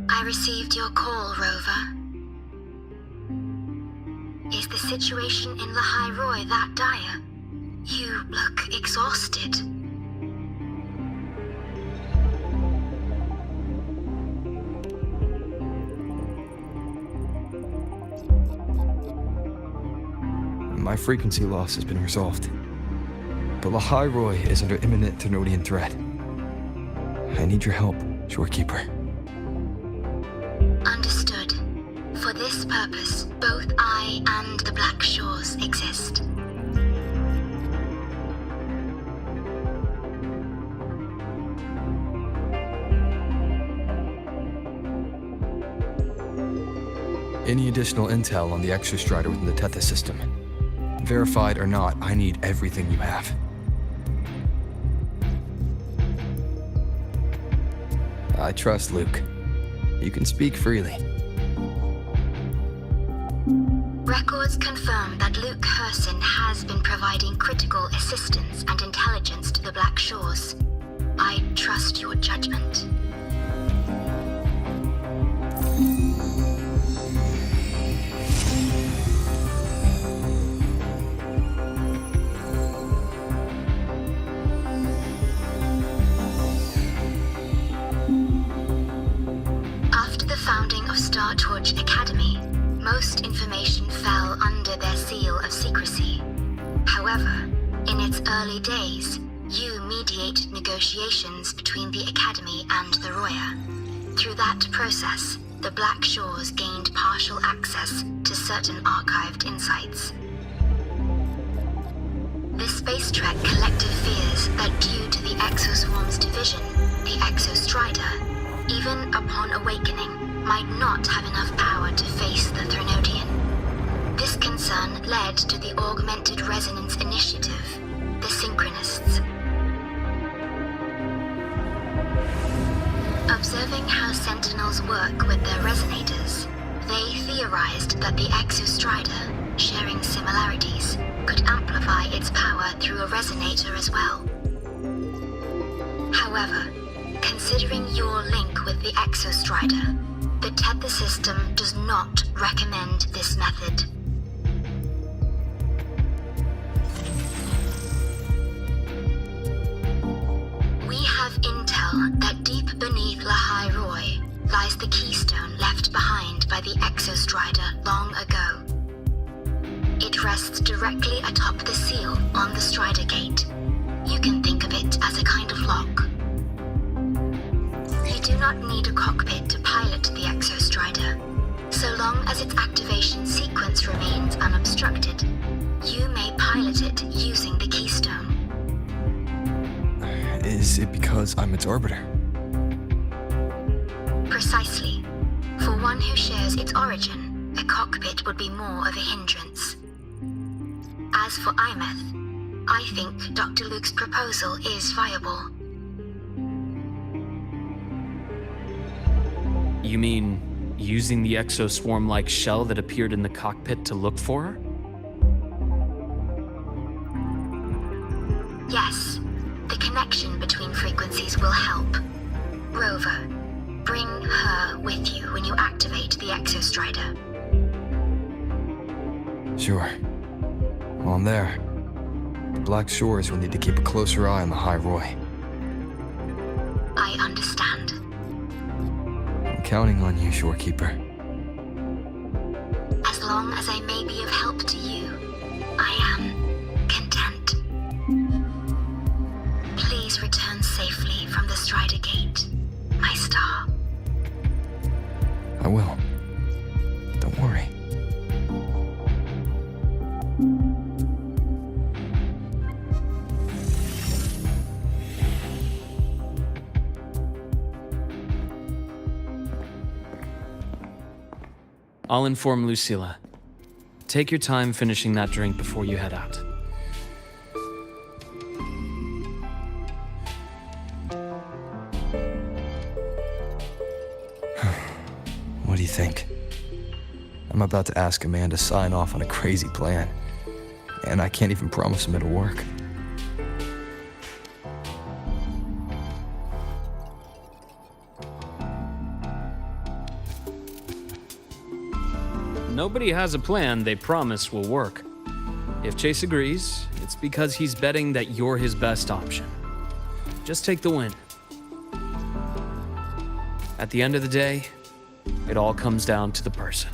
I received your call, Rover. Is the situation in lahairoi that dire? You look exhausted. My frequency loss has been resolved. But lahairoi is under imminent Threnodian threat. I need your help, Shorekeeper. Understood. For this purpose, both I and the Black Shores exist. Any additional intel on the Exostrider within the Tethys system? Verified or not, I need everything you have. I trust Luke. You can speak freely. Records confirm that Luke Herson has been providing critical assistance and intelligence to the Black Shores. I trust your judgment. early days, you mediate negotiations between the Academy and the Roya. Through that process, the Black Shores gained partial access to certain archived insights. The Space Trek Collective fears that due to the Exoswarm's division, the Exostrider, even upon awakening, might not have enough power to face the Threnodian. This concern led to the Augmented Resonance Initiative, the Synchronists. Observing how Sentinels work with their resonators, they theorized that the Exostrider, sharing similarities, could amplify its power through a resonator as well. However, considering your link with the Exostrider, the Tether system does not recommend this method. We have intel that deep beneath lahairoi lies the keystone left behind by the Exostrider long ago. It rests directly atop the seal on the Strider Gate. You can think of it as a kind of lock. You do not need a cockpit to pilot the Exostrider. So long as its activation sequence remains unobstructed, you may pilot it using the keystone. Is it because I'm its orbiter? Precisely. For one who shares its origin, a cockpit would be more of a hindrance. As for Aemeath, I think Dr. Luke's proposal is viable. You mean using the exoswarm-like shell that appeared in the cockpit to look for her? Yes, the connection between frequencies will help. Rover, bring her with you when you activate the Exostrider. Sure. While I'm there, the Black Shores will need to keep a closer eye on the lahairoi. I understand. I'm counting on you, Shorekeeper. As long as I may be of help to you, I am content. Please return safely from the Strider Gate, my star. I will. Don't worry. I'll inform Lucilla. Take your time finishing that drink before you head out. What do you think? I'm about to ask a man to sign off on a crazy plan, and I can't even promise him it'll work. Nobody has a plan they promise will work. If Chase agrees, it's because he's betting that you're his best option. Just take the win. At the end of the day, it all comes down to the person.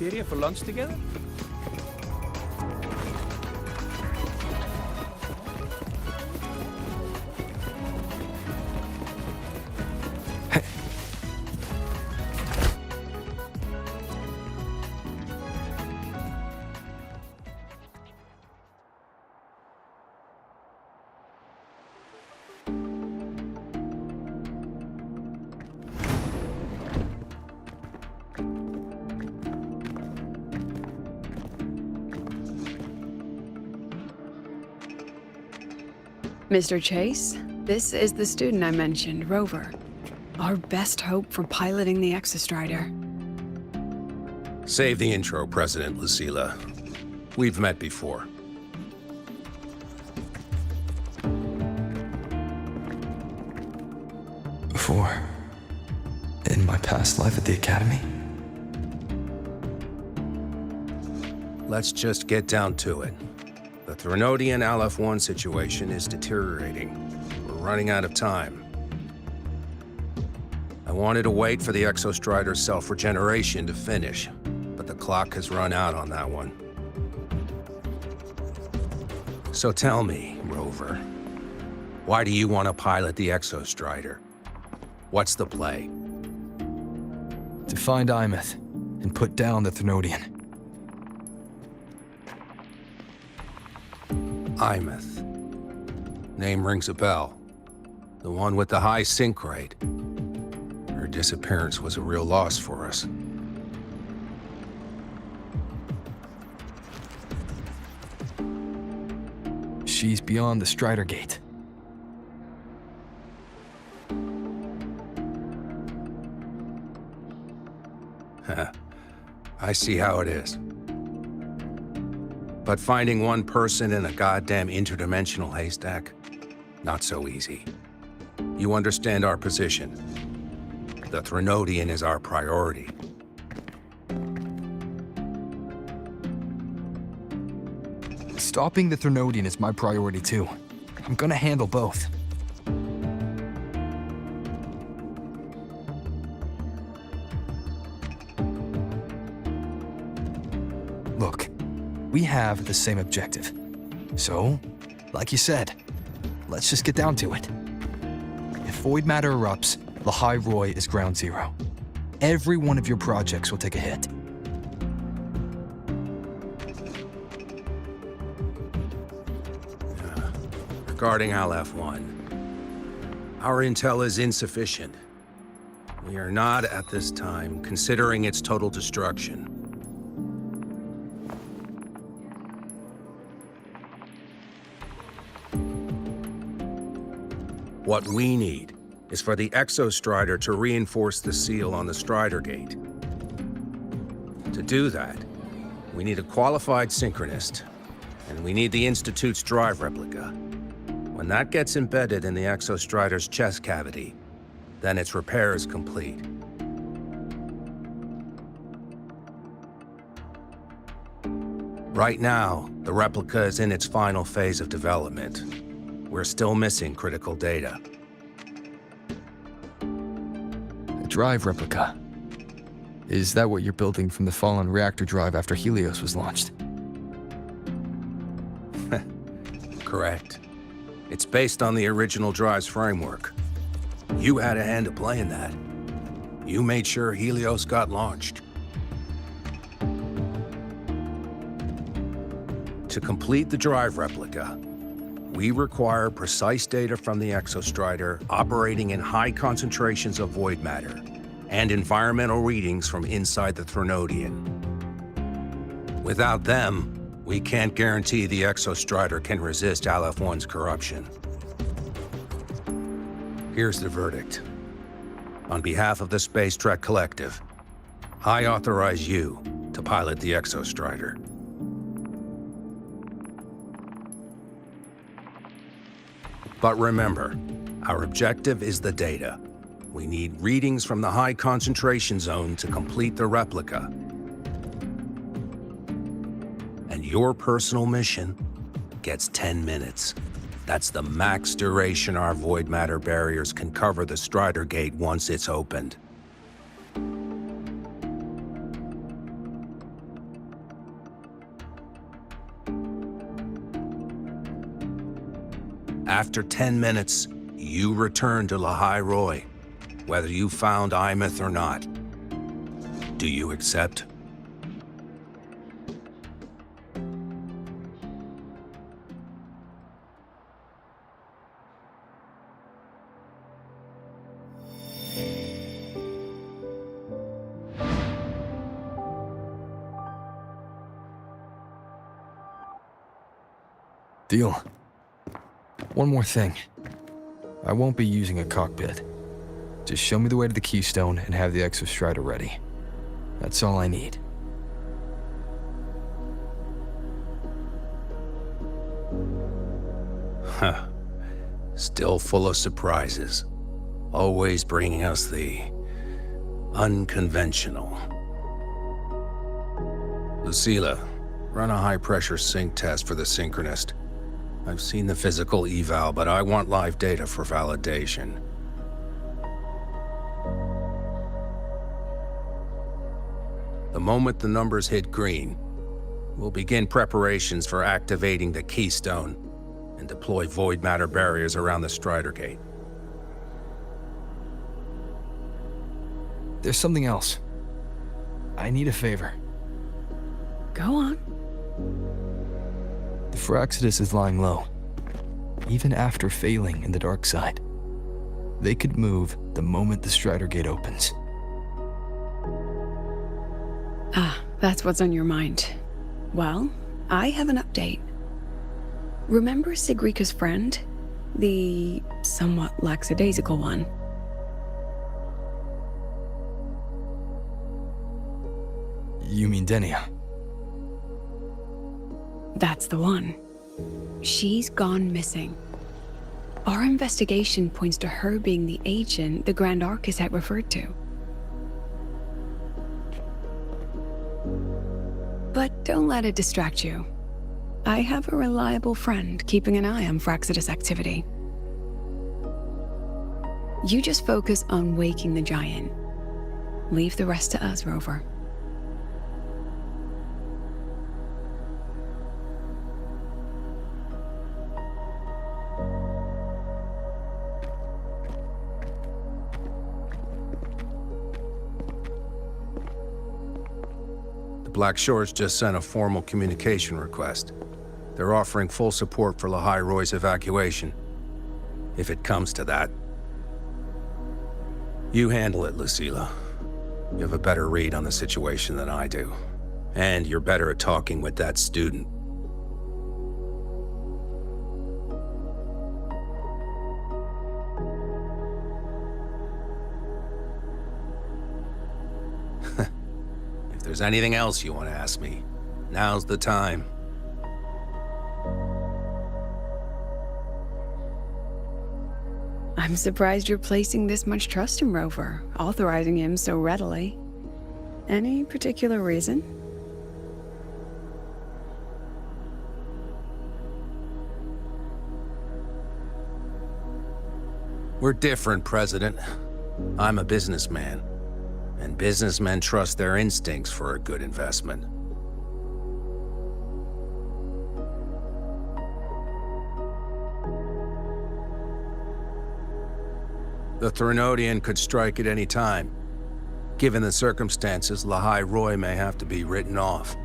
cafeteria for lunch together? Mr. Chase, this is the student I mentioned, Rover. Our best hope for piloting the Exostrider. Save the intro, President Lucilla. We've met before. Before? In my past life at the Academy? Let's just get down to it. The Threnodian Aleph-1 situation is deteriorating. We're running out of time. I wanted to wait for the Exostrider's self-regeneration to finish, but the clock has run out on that one. So tell me, Rover, why do you want to pilot the Exostrider? What's the play? To find Aemeath and put down the Threnodian. Aemeath. Name rings a bell. The one with the high sync rate. Her disappearance was a real loss for us. She's beyond the Strider Gate. I see how it is. But finding one person in a goddamn interdimensional haystack? Not so easy. You understand our position. The Threnodian is our priority. Stopping the Threnodian is my priority too. I'm gonna handle both. Look, we have the same objective. So, like you said, let's just get down to it. If void matter erupts, lahairoi is ground zero. Every one of your projects will take a hit. Regarding Aleph-1, our intel is insufficient. We are not, at this time, considering its total destruction. What we need is for the Exostrider to reinforce the seal on the Strider Gate. To do that, we need a qualified synchronist, and we need the Institute's drive replica. When that gets embedded in the Exostrider's chest cavity, then its repair is complete. Right now, the replica is in its final phase of development. We're still missing critical data. A drive replica. Is that what you're building from the fallen reactor drive after Helios was launched? Correct. It's based on the original drive's framework. You had a hand to play in that. You made sure Helios got launched. To complete the drive replica, we require precise data from the Exostrider operating in high concentrations of void matter and environmental readings from inside the Threnodian. Without them, we can't guarantee the Exostrider can resist Aleph-1's corruption. Here's the verdict. On behalf of the Space Trek Collective, I authorize you to pilot the Exostrider. But remember, our objective is the data. We need readings from the high concentration zone to complete the replica. And your personal mission gets 10 minutes. That's the max duration our void matter barriers can cover the Strider Gate once it's opened. After 10 minutes, you return to lahairoi, whether you found Aemeath or not. Do you accept? Deal. One more thing. I won't be using a cockpit. Just show me the way to the Keystone and have the Exostrider ready. That's all I need. Huh. Still full of surprises. Always bringing us the unconventional. Lucilla, run a high-pressure sync test for the Synchronist. I've seen the physical eval, but I want live data for validation. The moment the numbers hit green, we'll begin preparations for activating the Keystone and deploy void matter barriers around the Strider Gate. There's something else. I need a favor. Go on. The Firaxidus is lying low. Even after failing in the dark side, they could move the moment the Strider Gate opens. Ah, that's what's on your mind. Well, I have an update. Remember Sigrika's friend? The somewhat lackadaisical one? You mean Denia? That's the one. She's gone missing. Our investigation points to her being the agent the Grand Archus had referred to. But don't let it distract you. I have a reliable friend keeping an eye on Firaxidus activity. You just focus on waking the giant. Leave the rest to us, Rover. Black Shores just sent a formal communication request. They're offering full support for lahairoi's evacuation, if it comes to that. You handle it, Lucilla. You have a better read on the situation than I do. And you're better at talking with that student. If there's anything else you want to ask me, now's the time. I'm surprised you're placing this much trust in Rover, authorizing him so readily. Any particular reason? We're different, President. I'm a businessman, and businessmen trust their instincts for a good investment. The Threnodian could strike at any time. Given the circumstances, lahairoi may have to be written off.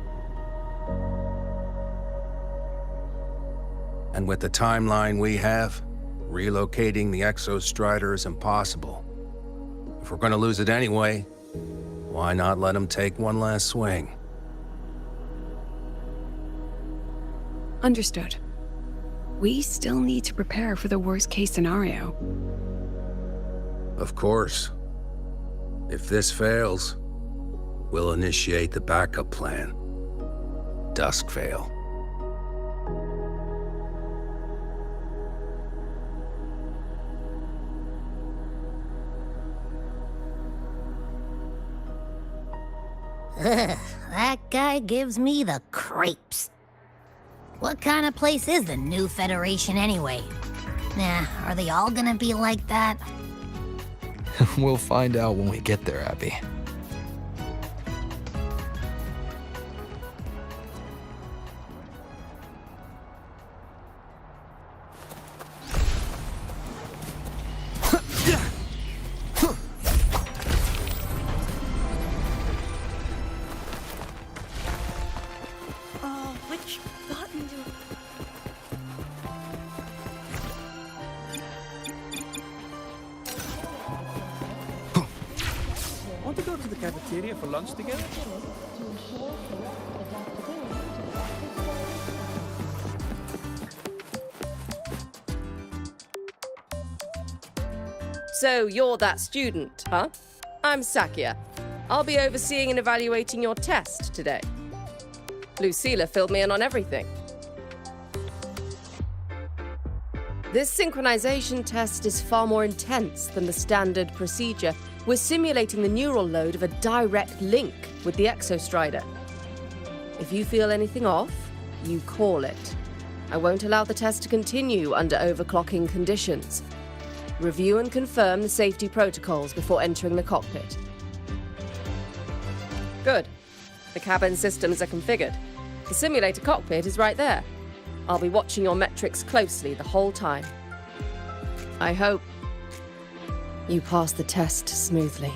And with the timeline we have, relocating the Exostrider is impossible. If we're going to lose it anyway, why not let him take one last swing? Understood. We still need to prepare for the worst-case scenario. Of course. If this fails, we'll initiate the backup plan. Duskvale. Ugh, that guy gives me the creeps. What kind of place is the new Federation anyway? Nah, are they all gonna be like that? We'll find out when we get there, Abby. Warten du. Want to go to the cafeteria for lunch together? So you're that student, huh? I'm Sakia. I'll be overseeing and evaluating your test today. Lucilla filled me in on everything. This synchronization test is far more intense than the standard procedure. We're simulating the neural load of a direct link with the Exostrider. If you feel anything off, you call it. I won't allow the test to continue under overclocking conditions. Review and confirm the safety protocols before entering the cockpit. Good. The cabin systems are configured. The simulator cockpit is right there. I'll be watching your metrics closely the whole time. I hope you pass the test smoothly.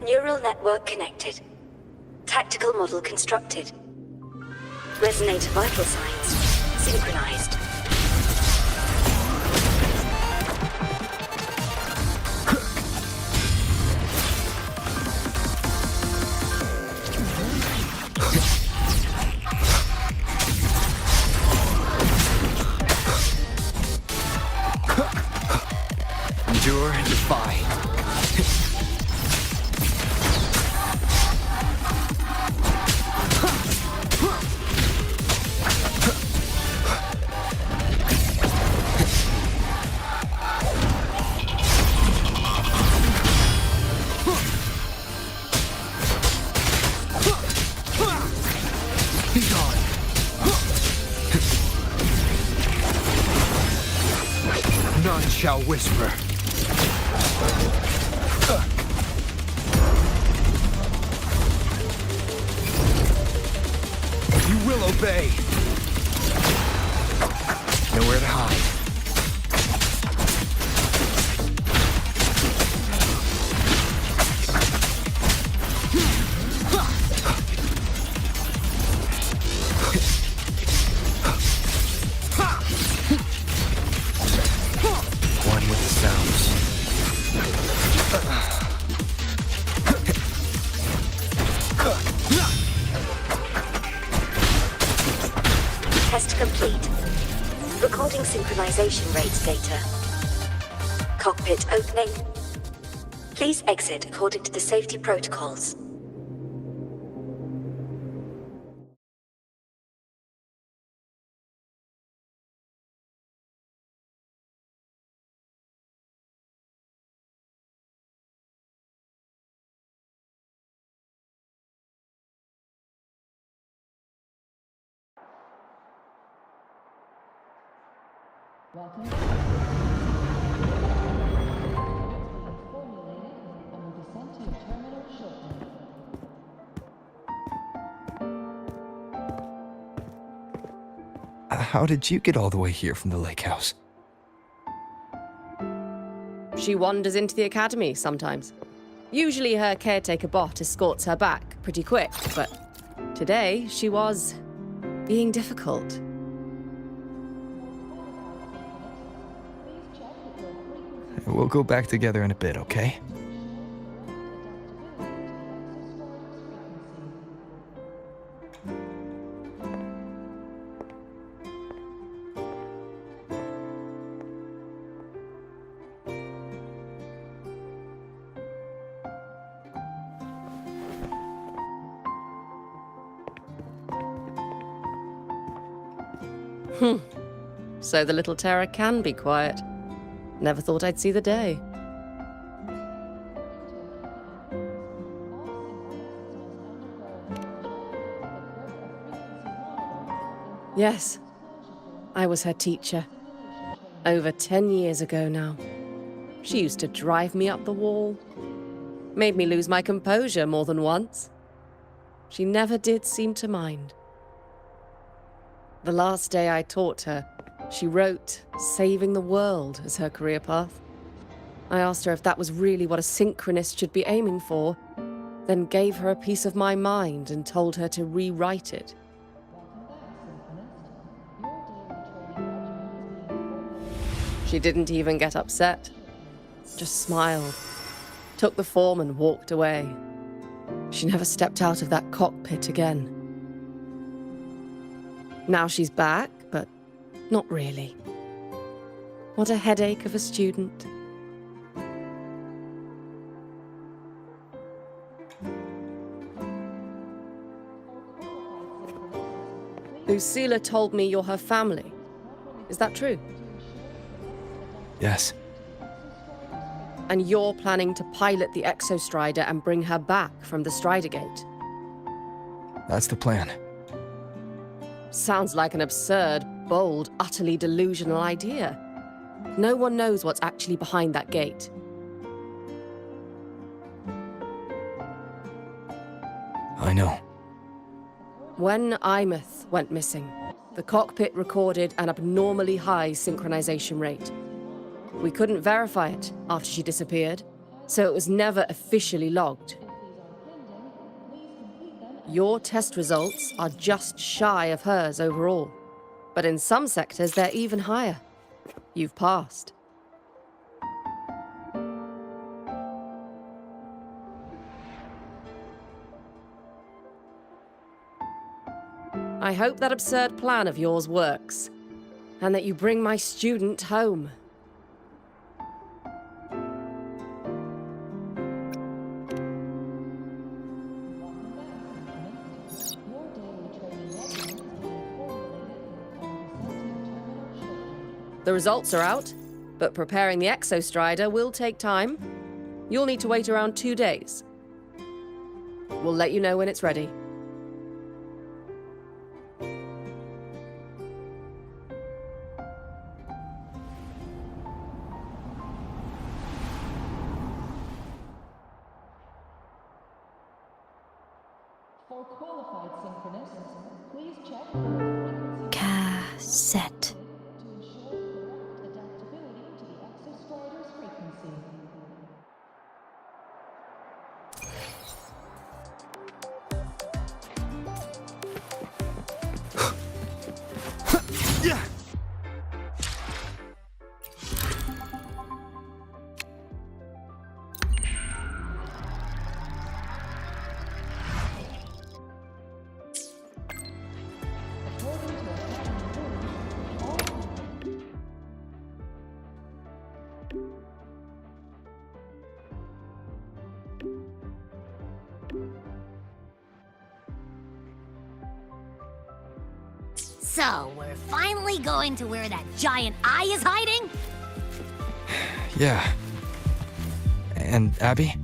Neural network connected. Tactical model constructed. Resonator vital signs synchronized. Endure and defy. None shall whisper. You will obey. Nowhere to hide. One with the sounds. Test complete. Recording synchronization rate data. Cockpit opening. Please exit according to the safety protocols. How did you get all the way here from the lake house? She wanders into the academy sometimes. Usually her caretaker bot escorts her back pretty quick, but today she was being difficult. We'll go back together in a bit, okay? So the little terror can be quiet. Never thought I'd see the day. Yes, I was her teacher. Over 10 years ago now. She used to drive me up the wall. Made me lose my composure more than once. She never did seem to mind. The last day I taught her, she wrote saving the world as her career path. I asked her if that was really what a synchronist should be aiming for, then gave her a piece of my mind and told her to rewrite it. She didn't even get upset, just smiled, took the form and walked away. She never stepped out of that cockpit again. Now she's back, but not really. What a headache of a student. Lucilla told me you're her family. Is that true? Yes. And you're planning to pilot the Exostrider and bring her back from the Strider Gate? That's the plan. Sounds like an absurd, bold, utterly delusional idea. No one knows what's actually behind that gate. I know. When Aemeath went missing, the cockpit recorded an abnormally high synchronization rate. We couldn't verify it after she disappeared, so it was never officially logged. Your test results are just shy of hers overall, but in some sectors they're even higher. You've passed. I hope that absurd plan of yours works, and that you bring my student home. The results are out, but preparing the Exostrider will take time. You'll need to wait around 2 days. We'll let you know when it's ready. For qualified synchronists, please check Cassette. to ensure correct adaptability to the Exostrider's frequency. So, we're finally going to where that giant eye is hiding? Yeah. And Abby,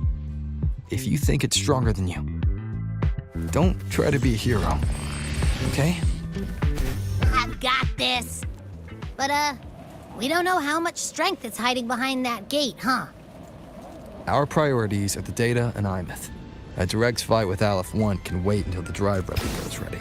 if you think it's stronger than you, don't try to be a hero, okay? I've got this. But, we don't know how much strength is hiding behind that gate, huh? Our priorities are the data and Aemeath. A direct fight with Aleph 1 can wait until the drive replica is ready.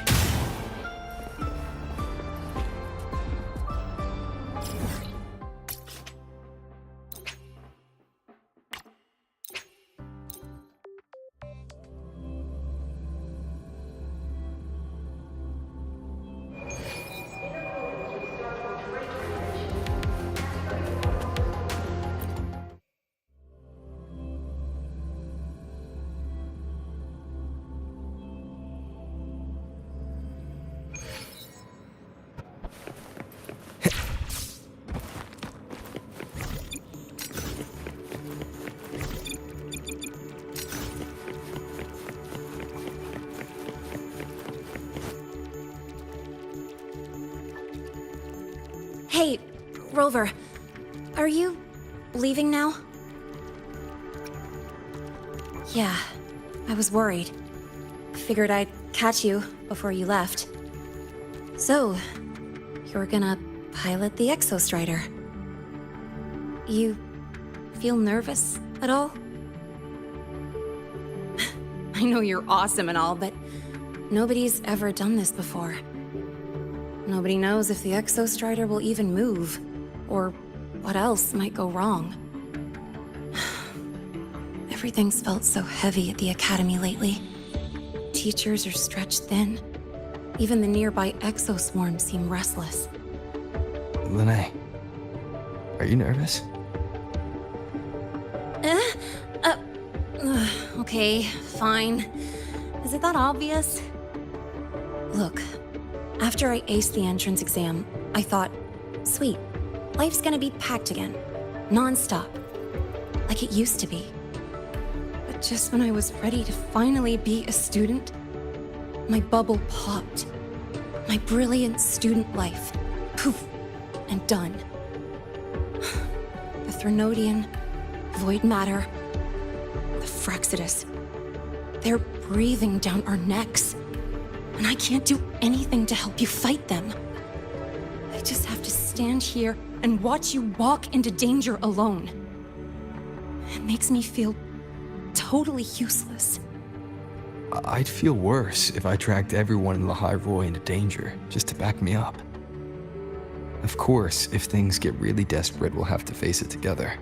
Hey, Rover, are you leaving now? Yeah, I was worried. Figured I'd catch you before you left. So, you're gonna pilot the Exostrider. You feel nervous at all? I know you're awesome and all, but nobody's ever done this before. Nobody knows if the Exostrider will even move, or what else might go wrong. Everything's felt so heavy at the Academy lately. Teachers are stretched thin. Even the nearby exoswarms seem restless. Lene, are you nervous? Okay, fine. Is it that obvious? Look, after I aced the entrance exam, I thought, sweet, life's gonna be packed again. Non-stop. Like it used to be. But just when I was ready to finally be a student, my bubble popped. My brilliant student life. Poof. And done. The Threnodian, void matter, the Frexidus. They're breathing down our necks. And I can't do anything to help you fight them. I just have to stand here and watch you walk into danger alone. It makes me feel totally useless. I'd feel worse if I dragged everyone in lahairoi into danger, just to back me up. Of course, if things get really desperate, we'll have to face it together.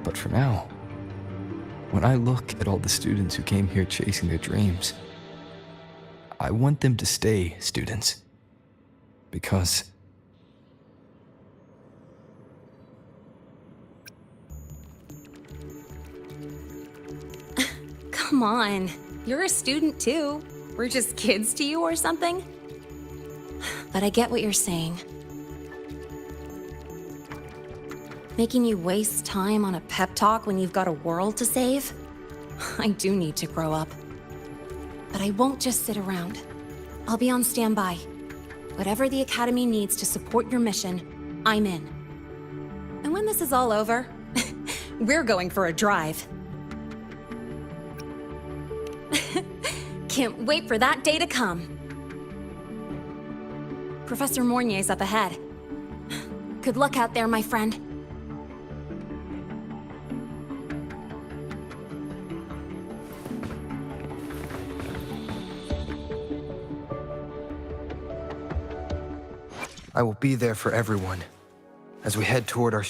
But for now, when I look at all the students who came here chasing their dreams, I want them to stay students. Because come on, you're a student too. We're just kids to you or something? But I get what you're saying. Making you waste time on a pep talk when you've got a world to save? I do need to grow up. But I won't just sit around. I'll be on standby. Whatever the Academy needs to support your mission, I'm in. And when this is all over, we're going for a drive. Can't wait for that day to come. Professor Mornier's up ahead. Good luck out there, my friend. I will be there for everyone as we head toward our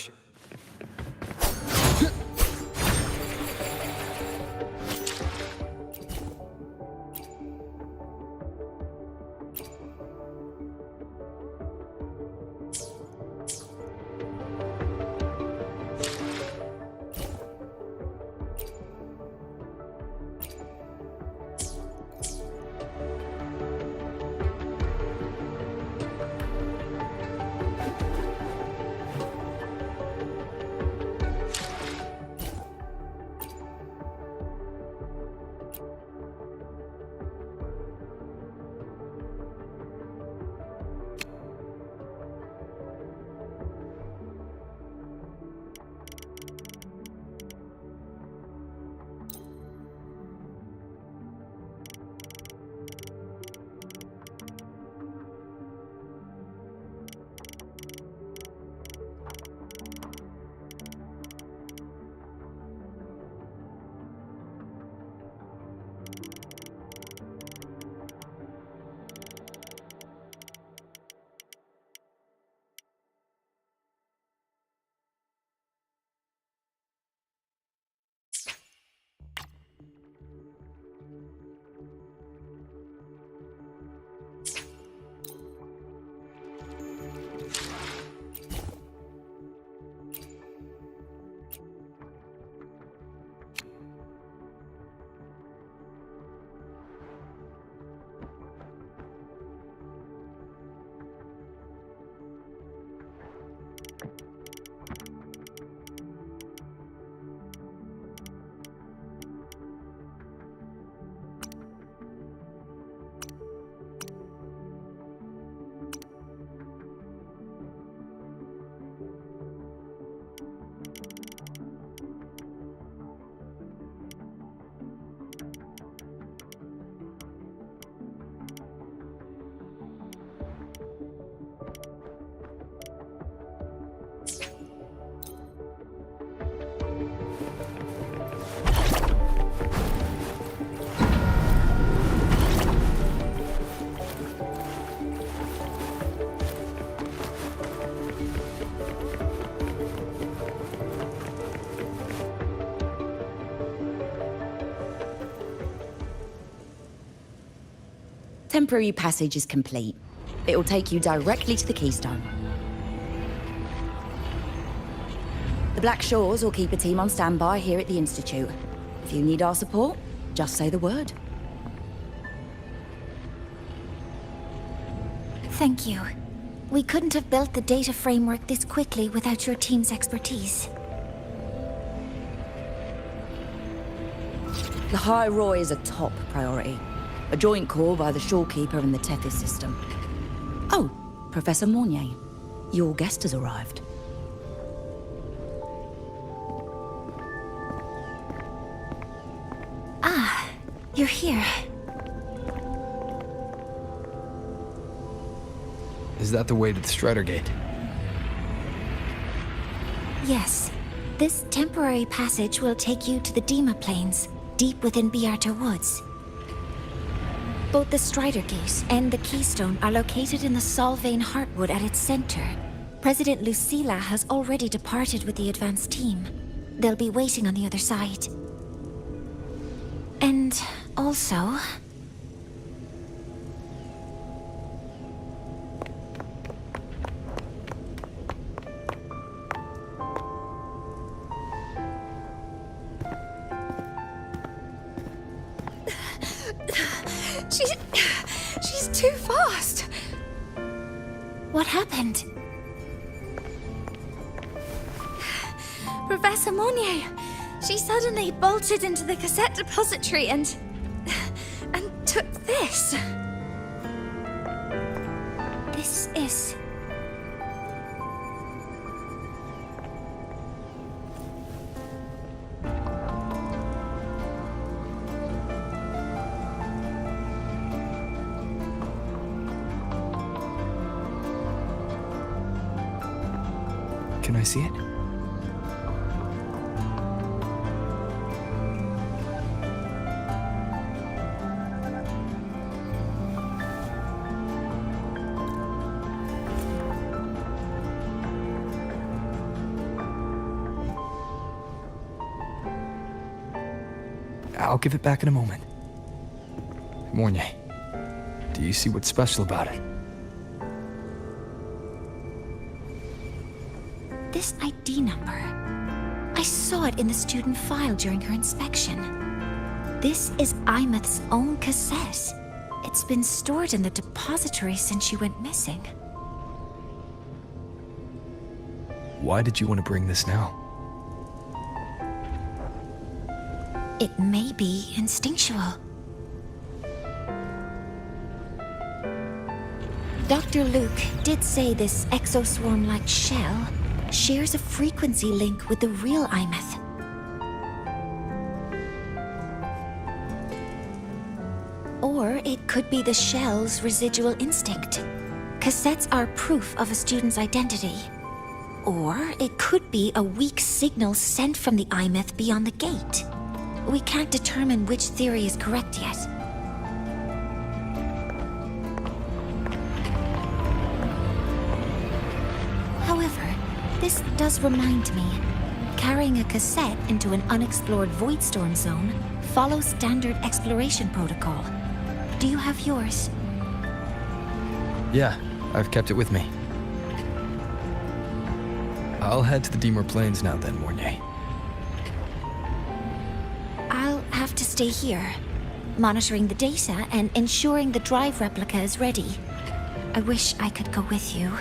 Temporary passage is complete. It'll take you directly to the Keystone. The Black Shores will keep a team on standby here at the Institute. If you need our support, just say the word. Thank you. We couldn't have built the data framework this quickly without your team's expertise. Lahairoi is a top priority. A joint call by the Shorekeeper and the Tethys system. Oh, Professor Mornier. Your guest has arrived. Ah, you're here. Is that the way to the Strider Gate? Yes. This temporary passage will take you to the Dima Plains, deep within Biarta Woods. Both the Strider Gate and the Keystone are located in the Solvane Heartwood at its center. President Lucilla has already departed with the advance team. They'll be waiting on the other side. And also... She's too fast. What happened? Professor Mornier, she suddenly bolted into the cassette depository and took this. This is... Can I see it? I'll give it back in a moment. Mornier, do you see what's special about it? This ID number. I saw it in the student file during her inspection. This is Aemeath's own cassette. It's been stored in the depository since she went missing. Why did you want to bring this now? It may be instinctual. Dr. Luke did say this exoswarm-like shell shares a frequency link with the real Aemeath. Or it could be the shell's residual instinct. Cassettes are proof of a student's identity. Or it could be a weak signal sent from the Aemeath beyond the gate. We can't determine which theory is correct yet. However, this does remind me, carrying a cassette into an unexplored Voidstorm zone follows standard exploration protocol. Do you have yours? Yeah, I've kept it with me. I'll head to the Deemer Plains now then, Mornier. I'll have to stay here, monitoring the data and ensuring the drive replica is ready. I wish I could go with you.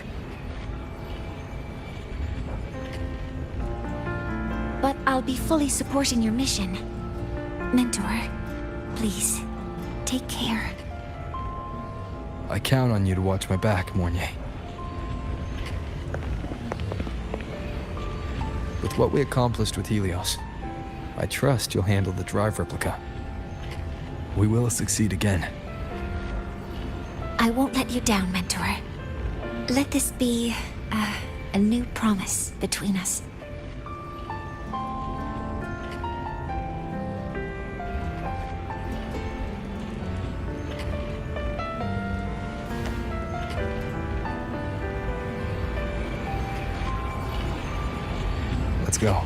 But I'll be fully supporting your mission. Mentor, please, take care. I count on you to watch my back, Mornier. With what we accomplished with Helios, I trust you'll handle the drive replica. We will succeed again. I won't let you down, Mentor. Let this be a new promise between us. Let's go.